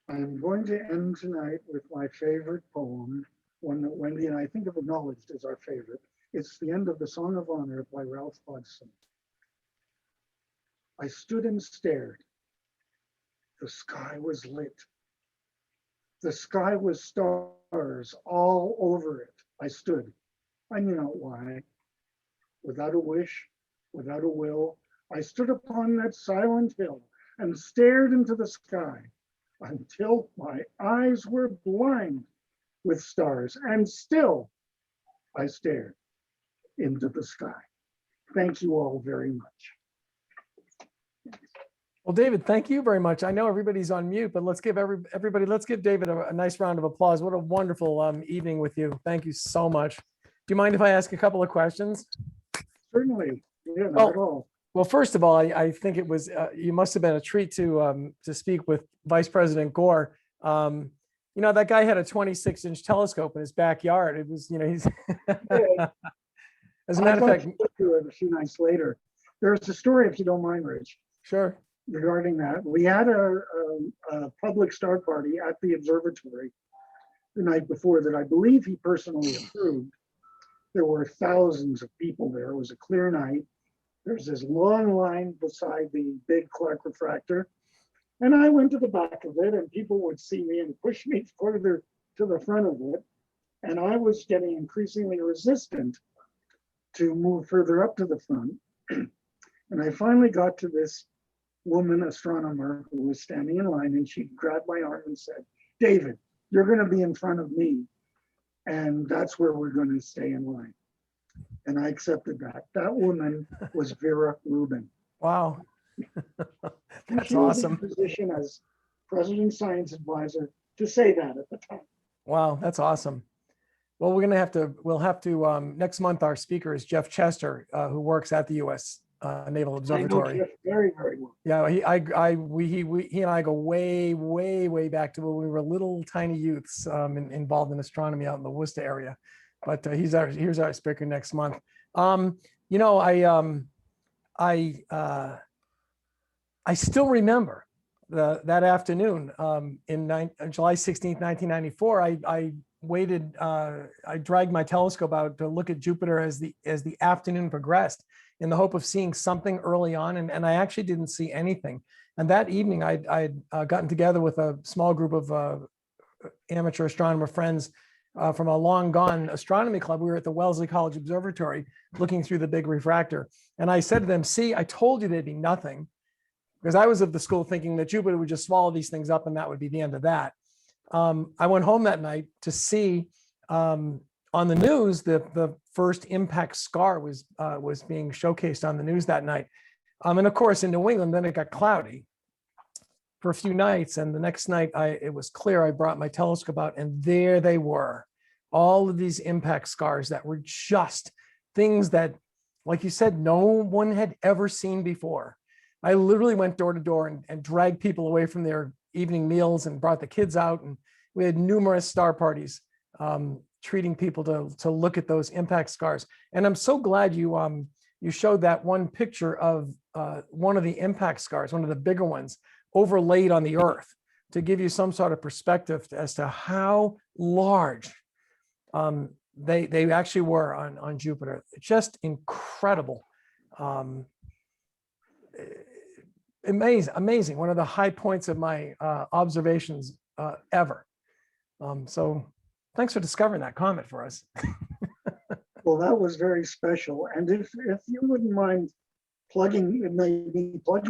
I'm going to end tonight with my favorite poem, one that Wendy and I think have acknowledged as our favorite. It's the end of the Song of Honor by Ralph Hodgson. I stood and stared. The sky was lit. The sky was stars all over it. I stood. I knew not why. Without a wish, without a will, I stood upon that silent hill and stared into the sky until my eyes were blind with stars, and still I stared into the sky. Thank you all very much. Well, David, thank you very much. I know everybody's on mute, but let's give everybody, let's give David a nice round of applause. What a wonderful evening with you. Thank you so much. Do you mind if I ask a couple of questions? Certainly, yeah, not at all. Well, first of all, I think it was, you must have been a treat to speak with Vice President Gore. You know, that guy had a 26-inch telescope in his backyard. It was, you know, he's, as a matter of fact, a few nights later, there's a story, if you don't mind, Rich. Sure. Regarding that, we had a public star party at the observatory the night before that I believe he personally approved. There were thousands of people there. It was a clear night. There's this long line beside the big Clark refractor. And I went to the back of it, and people would see me and push me further to the front of it. And I was getting increasingly resistant to move further up to the front. And I finally got to this woman astronomer who was standing in line, and she grabbed my arm and said, "David, you're going to be in front of me, and that's where we're going to stay in line." And I accepted that. That woman was Vera Rubin. Wow. That's she was awesome. in a position as president science advisor to say that at the time. Wow, that's awesome. Well, we'll have to, next month, our speaker is Jeff Chester, who works at the U.S. Naval Observatory. I know Jeff very, very well. Yeah, he and I go way, way, way back to when we were little tiny youths involved in astronomy out in the Worcester area. But here's our speaker next month. You know, I still remember that afternoon in July 16th, 1994. I waited. I dragged my telescope out to look at Jupiter as the afternoon progressed, in the hope of seeing something early on, and I actually didn't see anything. And that evening, I'd gotten together with a small group of amateur astronomer friends from a long gone astronomy club. We were at the Wellesley College Observatory looking through the big refractor. And I said to them, "See, I told you there'd be nothing," because I was of the school thinking that Jupiter would just swallow these things up and that would be the end of that. I went home that night to see on the news, the first impact scar was being showcased on the news that night. And of course, in New England, then it got cloudy for a few nights. And the next night, it was clear. I brought my telescope out, and there they were. All of these impact scars that were just things that, like you said, no one had ever seen before. I literally went door to door and dragged people away from their evening meals and brought the kids out. And we had numerous star parties treating people to look at those impact scars. And I'm so glad you showed that one picture of one of the impact scars, one of the bigger ones, overlaid on the Earth to give you some sort of perspective as to how large they actually were on Jupiter. Just incredible. Amazing. One of the high points of my observations ever. So thanks for discovering that comet for us. Well, that was very special. And if you wouldn't mind plugging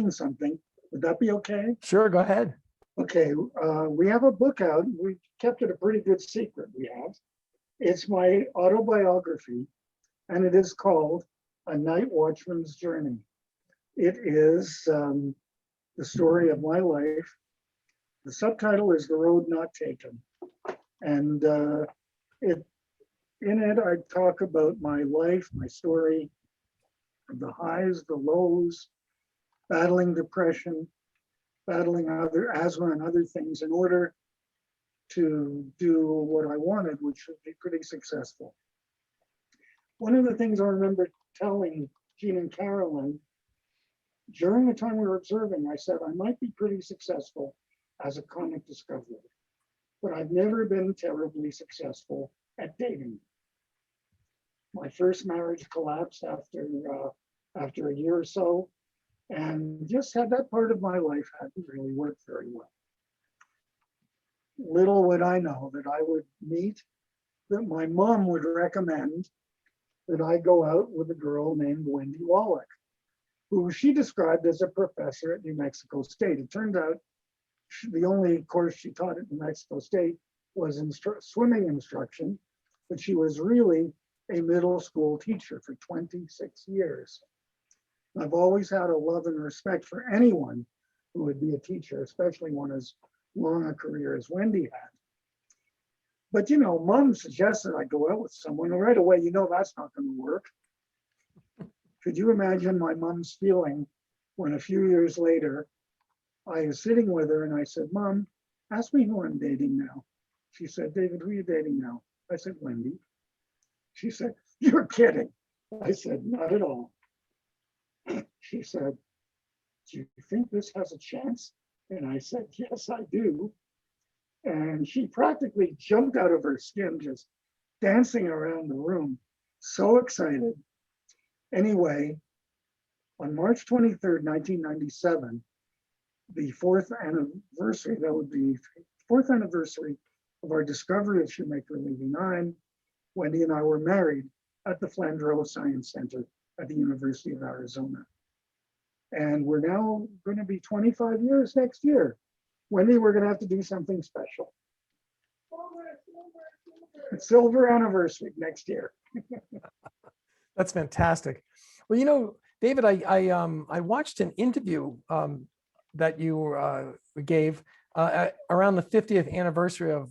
something, would that be okay? Sure, go ahead. Okay, we have a book out. We kept it a pretty good secret, we have. It's my autobiography, and it is called A Night Watchman's Journey. It is the story of my life. The subtitle is The Road Not Taken. And in it, I talk about my life, my story, the highs, the lows, battling depression, battling other asthma and other things in order to do what I wanted, which would be pretty successful. One of the things I remember telling Gene and Carolyn during the time we were observing, I said, I might be pretty successful as a comet discoverer, but I've never been terribly successful at dating. My first marriage collapsed after a year or so, and just had that part of my life hadn't really worked very well. Little would I know that I would meet, that my mom would recommend that I go out with a girl named Wendy Wallach, who she described as a professor at New Mexico State. It turned out the only course she taught at New Mexico State was swimming instruction, but she was really a middle school teacher for 26 years. I've always had a love and respect for anyone who would be a teacher, especially one as long a career as Wendy had. But you know, mom suggested I go out with someone, and right away, you know, that's not going to work. Could you imagine my mom's feeling when a few years later, I was sitting with her and I said, Mom, ask me who I'm dating now. She said, David, who are you dating now? I said, Wendy. She said, you're kidding. I said, not at all. She said, do you think this has a chance? And I said, yes, I do. And she practically jumped out of her skin, just dancing around the room, so excited. Anyway, on March 23rd, 1997, the fourth anniversary, that would be fourth anniversary of our discovery of Shoemaker Levy 9, Wendy and I were married at the Flandreau Science Center at the University of Arizona. And we're now going to be 25 years next year. Wendy, we're going to have to do something special. Silver anniversary next year. That's fantastic. Well, you know, David, I watched an interview that you gave around the 50th anniversary of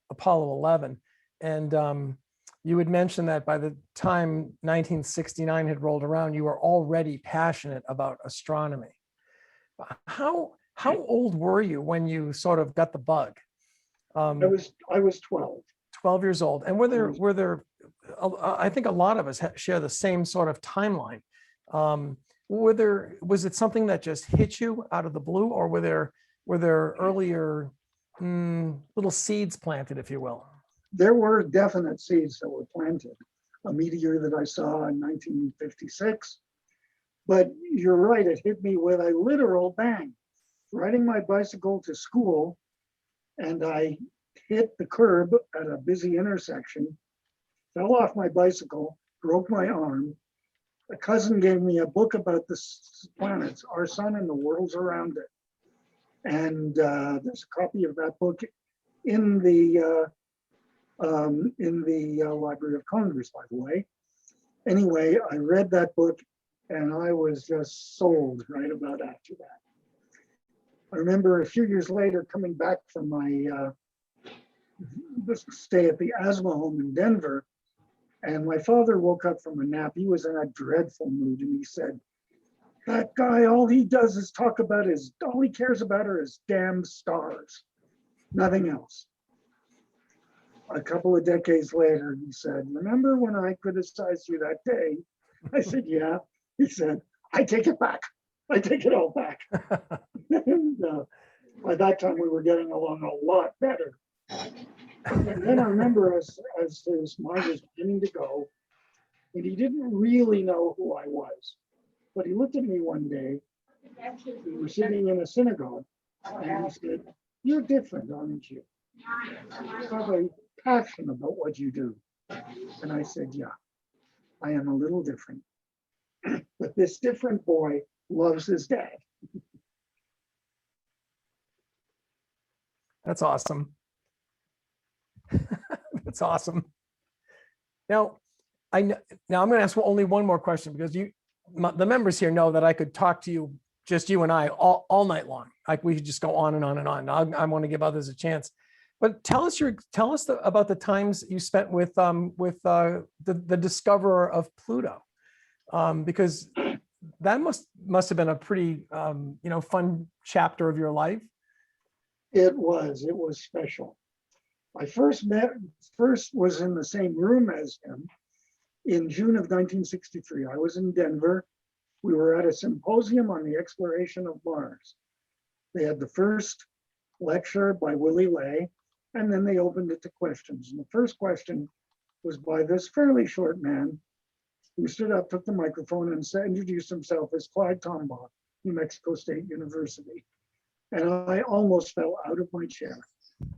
Apollo 11, and you had mentioned that by the time 1969 had rolled around, you were already passionate about astronomy. How old were you when you sort of got the bug? I was 12. 12 years old. And were there, I think a lot of us share the same sort of timeline. Was it something that just hit you out of the blue, or were there earlier little seeds planted, if you will? There were definite seeds that were planted. A meteor that I saw in 1956. But you're right, it hit me with a literal bang. Riding my bicycle to school, and I hit the curb at a busy intersection, fell off my bicycle, broke my arm. A cousin gave me a book about the planets, our sun and the worlds around it. And there's a copy of that book in the Library of Congress, by the way. Anyway, I read that book and I was just sold right about after that. I remember a few years later coming back from my stay at the asthma home in Denver, and my father woke up from a nap. He was in a dreadful mood, and he said, that guy, all he does is talk about all he cares about are his damn stars, nothing else. A couple of decades later, he said, remember when I criticized you that day? I said, yeah. He said, I take it back. I take it all back. And, by that time, we were getting along a lot better. And then I remember as his mind was beginning to go, and he didn't really know who I was. But he looked at me one day, we were sitting in a synagogue, and he said, you're different, aren't you? You have a passion about what you do. And I said, yeah, I am a little different. But this different boy loves his dad. That's awesome. That's awesome. Now, I'm going to ask only one more question, because the members here know that I could talk to you, just you and I, all night long. Like we could just go on and on and on. I want to give others a chance. But tell us about the times you spent with the discoverer of Pluto, because that must have been a pretty fun chapter of your life. It was special. I first was in the same room as him in June of 1963. I was in Denver. We were at a symposium on the exploration of Mars. They had the first lecture by Willie Lay, and then they opened it to questions. And the first question was by this fairly short man who stood up, took the microphone, and introduced himself as Clyde Tombaugh, New Mexico State University. And I almost fell out of my chair.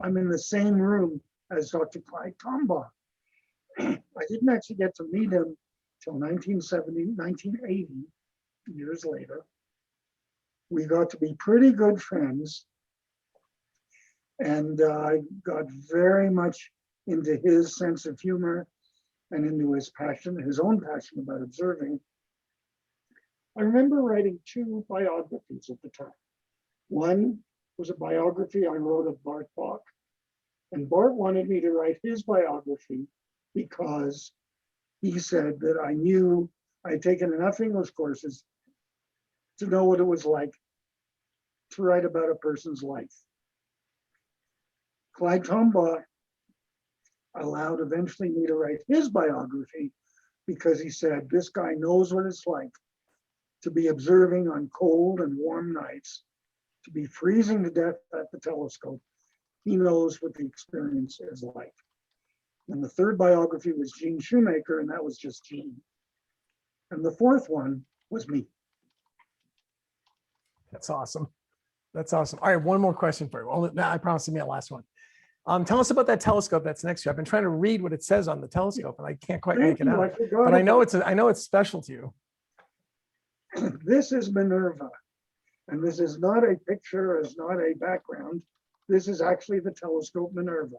I'm in the same room as Dr. Clyde Tombaugh. I didn't actually get to meet him till 1980, years later. We got to be pretty good friends. And I got very much into his sense of humor and into his passion, his own passion about observing. I remember writing 2 biographies at the time. One was a biography I wrote of Bart Bok. And Bart wanted me to write his biography because he said that I knew I'd taken enough English courses to know what it was like to write about a person's life. Clyde Tombaugh allowed eventually me to write his biography because he said, this guy knows what it's like to be observing on cold and warm nights, to be freezing to death at the telescope. He knows what the experience is like. And the third biography was Gene Shoemaker, and that was just Gene. And the fourth one was me. That's awesome. That's awesome. All right, one more question for you. Well, I promised to be a last one. Tell us about that telescope that's next to you. I've been trying to read what it says on the telescope, and I can't quite make it out. But I know it's special to you. This is Minerva, and this is not a picture, it's not a background. This is actually the telescope Minerva.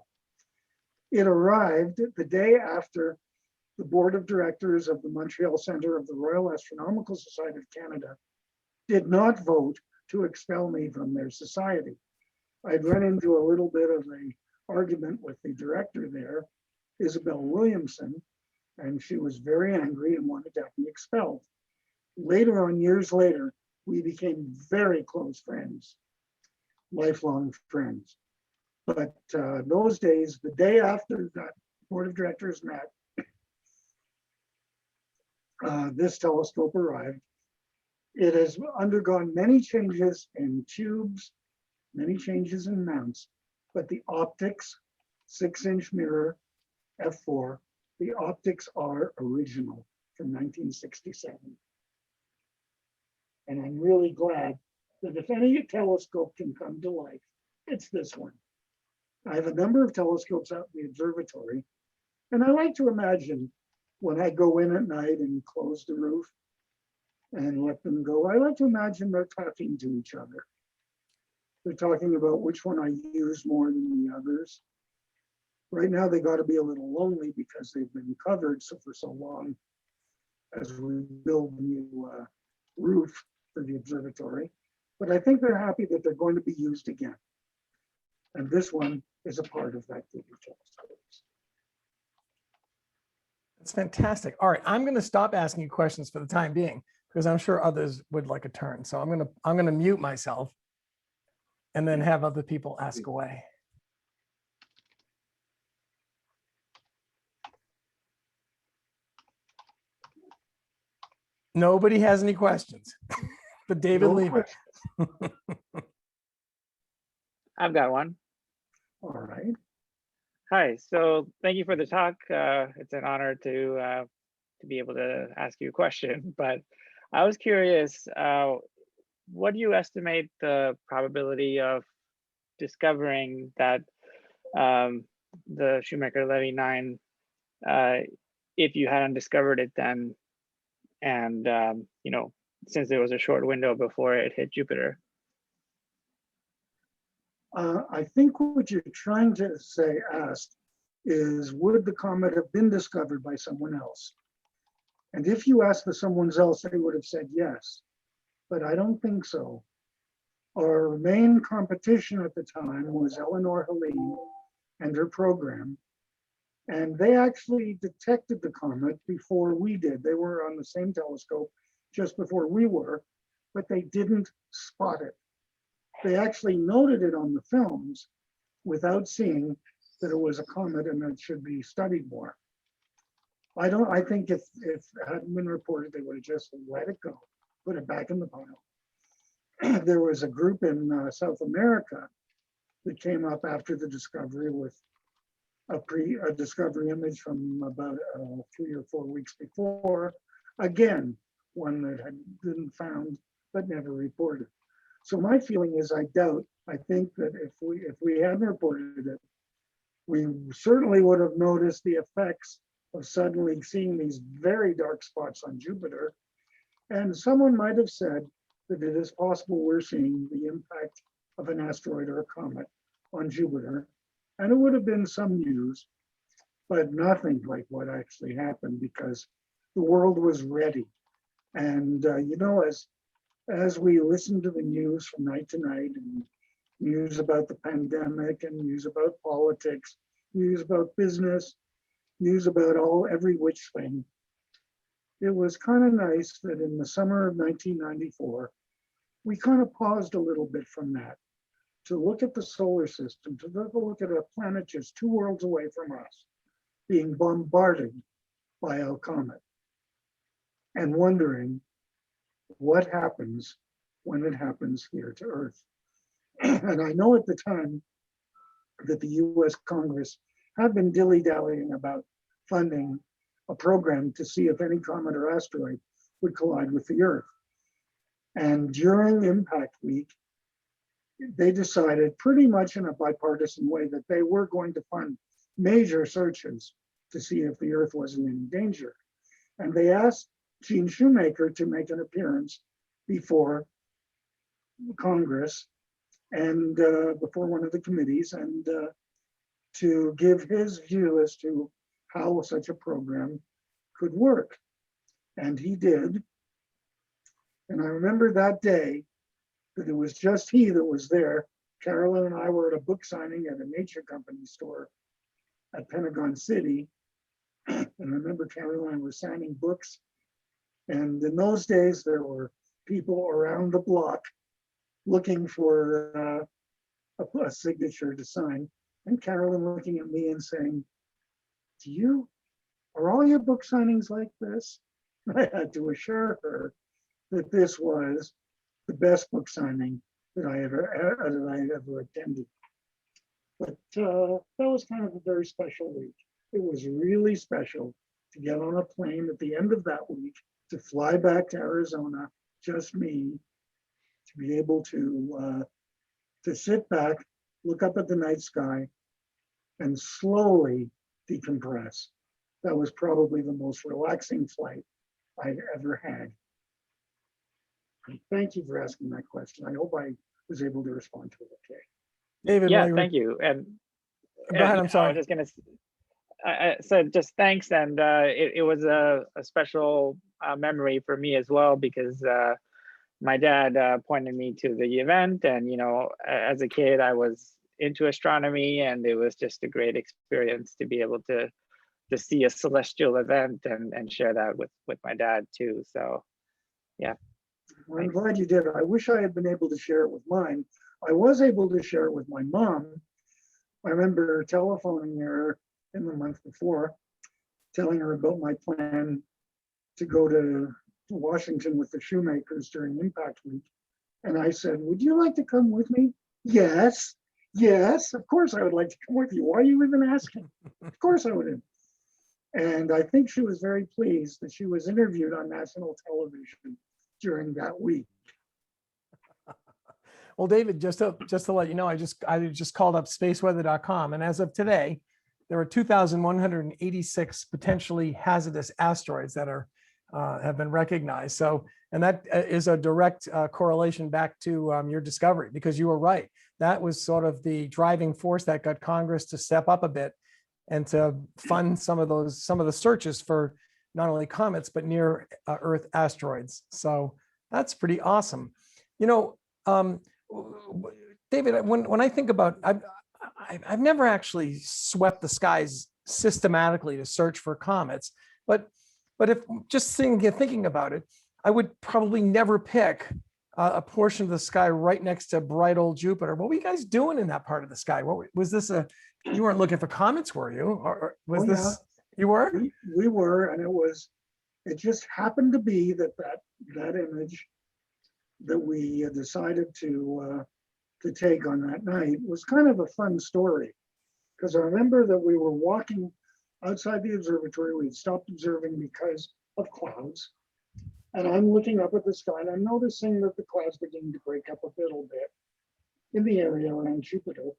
It arrived the day after the board of directors of the Montreal Center of the Royal Astronomical Society of Canada did not vote to expel me from their society. I'd run into a little bit of an argument with the director there, Isabel Williamson, and she was very angry and wanted to have me expelled. Later on, years later, we became very close friends, lifelong friends. But those days, the day after that board of directors met, this telescope arrived. It has undergone many changes in tubes, many changes in mounts, but the optics, 6-inch mirror, f4, the optics are original from 1967. And I'm really glad that if any telescope can come to life, it's this one. I have a number of telescopes out in the observatory, and I like to imagine when I go in at night and close the roof and let them go, I like to imagine they're talking to each other. They're talking about which one I use more than the others. Right now, they got to be a little lonely because they've been covered for so long as we build a new roof for the observatory. But I think they're happy that they're going to be used again. And this one is a part of that group of telescopes. That's fantastic. All right, I'm going to stop asking you questions for the time being because I'm sure others would like a turn. So I'm going to mute myself and then have other people ask away. Nobody has any questions, but David No Levy. question. I've got one. All right. Hi, so thank you for the talk. It's an honor to be able to ask you a question, but I was curious, what do you estimate the probability of discovering that the Shoemaker-Levy 9, if you hadn't discovered it then, and you know, since there was a short window before it hit Jupiter? I think what you're trying to ask is, would the comet have been discovered by someone else? And if you asked the someone else, they would have said yes, but I don't think so. Our main competition at the time was Eleanor Helene and her program. And they actually detected the comet before we did. They were on the same telescope just before we were, but they didn't spot it. They actually noted it on the films without seeing that it was a comet and that it should be studied more. I think if it hadn't been reported, they would have just let it go, put it back in the pile. There was a group in South America that came up after the discovery with a discovery image from about 3 or 4 weeks before. Again, one that had been found but never reported. So my feeling is I think that if we hadn't reported it, we certainly would have noticed the effects of suddenly seeing these very dark spots on Jupiter. And someone might have said that it is possible we're seeing the impact of an asteroid or a comet on Jupiter. And it would have been some news, but nothing like what actually happened, because the world was ready. And as we listen to the news from night to night, and news about the pandemic, and news about politics, news about business, news about every which thing, it was kind of nice that in the summer of 1994, we kind of paused a little bit from that to look at the solar system, to look at a planet just 2 worlds away from us being bombarded by a comet, and wondering what happens when it happens here to Earth. And I know at the time that the US Congress had been dilly-dallying about funding a program to see if any comet or asteroid would collide with the Earth. And during Impact Week, they decided pretty much in a bipartisan way that they were going to fund major searches to see if the Earth wasn't in danger. And they asked Gene Shoemaker to make an appearance before Congress and before one of the committees, and to give his view as to how such a program could work. And he did. And I remember that day that it was just he that was there. Carolyn and I were at a book signing at a nature company store at Pentagon City. And I remember Caroline was signing books. And in those days, there were people around the block looking for a signature to sign. And Carolyn looking at me and saying, are all your book signings like this? I had to assure her that this was the best book signing that I had ever attended. But that was kind of a very special week. It was really special to get on a plane at the end of that week, to fly back to Arizona, just me, to be able to sit back, look up at the night sky, and slowly decompress. That was probably the most relaxing flight I've ever had. Thank you for asking that question. I hope I was able to respond to it okay. David, Yeah, thank you. And go ahead, I'm sorry. I was just gonna, I said just thanks, and it was a special memory for me as well, because my dad pointed me to the event, and as a kid I was into astronomy, and it was just a great experience to be able to see a celestial event and share that with my dad too. So yeah. Well, I'm glad you did. I wish I had been able to share it with mine. I was able to share it with my mom. I remember telephoning her in the month before, telling her about my plan to go to Washington with the Shoemakers during Impact Week. And I said, would you like to come with me? Yes, of course I would like to come with you. Why are you even asking? Of course I would. And I think she was very pleased that she was interviewed on national television during that week. Well, David, just to let you know, I just called up spaceweather.com, and as of today, there are 2,186 potentially hazardous asteroids that have been recognized. So, and that is a direct correlation back to your discovery, because you were right. That was sort of the driving force that got Congress to step up a bit and to fund some of the searches for not only comets, but near Earth asteroids. So that's pretty awesome. David, when I think about, I've never actually swept the skies systematically to search for comets, but if just thinking about it, I would probably never pick a portion of the sky right next to bright old Jupiter. What were you guys doing in that part of the sky? What was this? You weren't looking for comets, were you? Or was this? Yeah. You were? We were, and it just happened to be that image that we decided to to take on that night was kind of a fun story. Because I remember that we were walking outside the observatory. We had stopped observing because of clouds. And I'm looking up at the sky and I'm noticing that the clouds beginning to break up a little bit in the area around Jupiter.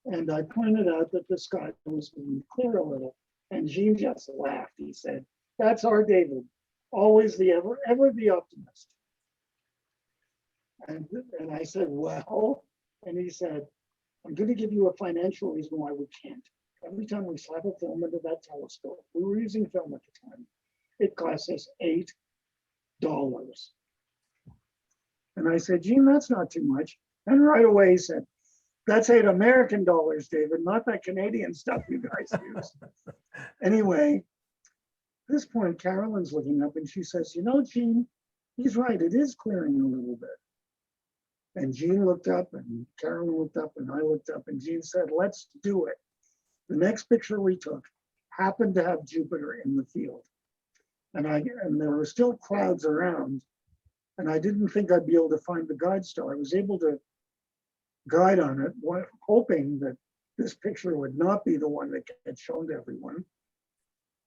And I pointed out that the sky was being clear a little. And Jean just laughed. He said, "That's our David, always the ever the optimist." And I said, "Well," and he said, "I'm going to give you a financial reason why we can't. Every time we slap a film into that telescope, we were using film at the time, it costs us $8. And I said, "Gene, that's not too much." And right away he said, "That's $8 American dollars, David, not that Canadian stuff you guys use." Anyway, at this point, Carolyn's looking up and she says, "You know, Gene, he's right. It is clearing a little bit." And Jean looked up and Carolyn looked up and I looked up and Jean said, "Let's do it." The next picture we took happened to have Jupiter in the field. And there were still clouds around. And I didn't think I'd be able to find the guide star. I was able to guide on it, hoping that this picture would not be the one that gets shown to everyone.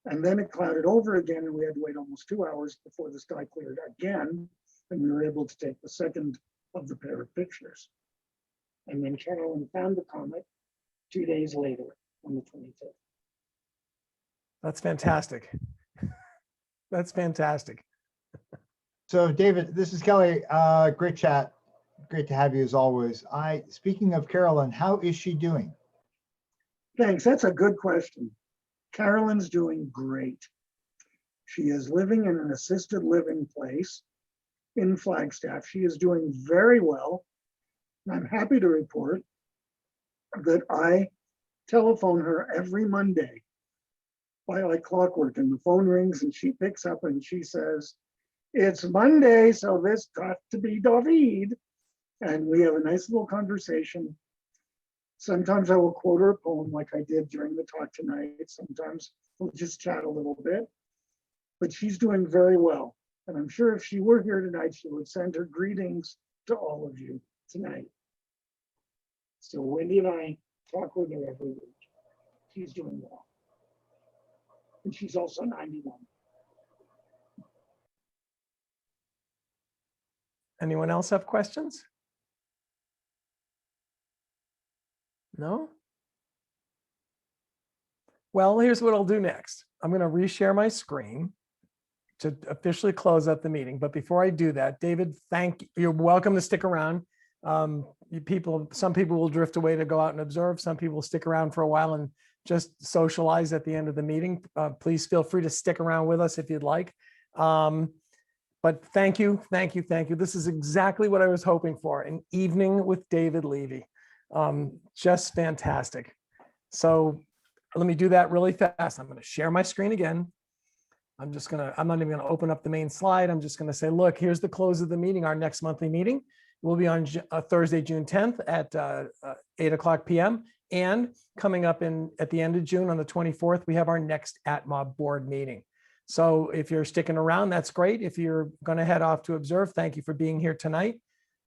And then it clouded over again and we had to wait almost 2 hours before the sky cleared again. And we were able to take the second of the pair of pictures. And then Carolyn found the comet 2 days later on the 25th. That's fantastic. That's fantastic. So David, this is Kelly. Great chat. Great to have you as always. Speaking of Carolyn, how is she doing? Thanks, that's a good question. Carolyn's doing great. She is living in an assisted living place in Flagstaff. She is doing very well. I'm happy to report that I telephone her every Monday by like clockwork, and the phone rings and she picks up and she says, "It's Monday, so this got to be David." And we have a nice little conversation. Sometimes I will quote her a poem like I did during the talk tonight. Sometimes we'll just chat a little bit, but she's doing very well. And I'm sure if she were here tonight, she would send her greetings to all of you tonight. So Wendy and I talk with her every week. She's doing well. And she's also 91. Anyone else have questions? No? Well, here's what I'll do next. I'm going to reshare my screen to officially close out the meeting. But before I do that, David, you're welcome to stick around. Some people will drift away to go out and observe. Some people will stick around for a while and just socialize at the end of the meeting. Please feel free to stick around with us if you'd like. But thank you. This is exactly what I was hoping for, an evening with David Levy. Just fantastic. So let me do that really fast. I'm going to share my screen again. I'm not even going to open up the main slide. I'm just going to say, look, here's the close of the meeting. Our next monthly meeting will be on Thursday, June 10th at 8:00 p.m. And coming up at the end of June on the 24th, we have our next ATMoB board meeting. So if you're sticking around, that's great. If you're going to head off to observe, thank you for being here tonight.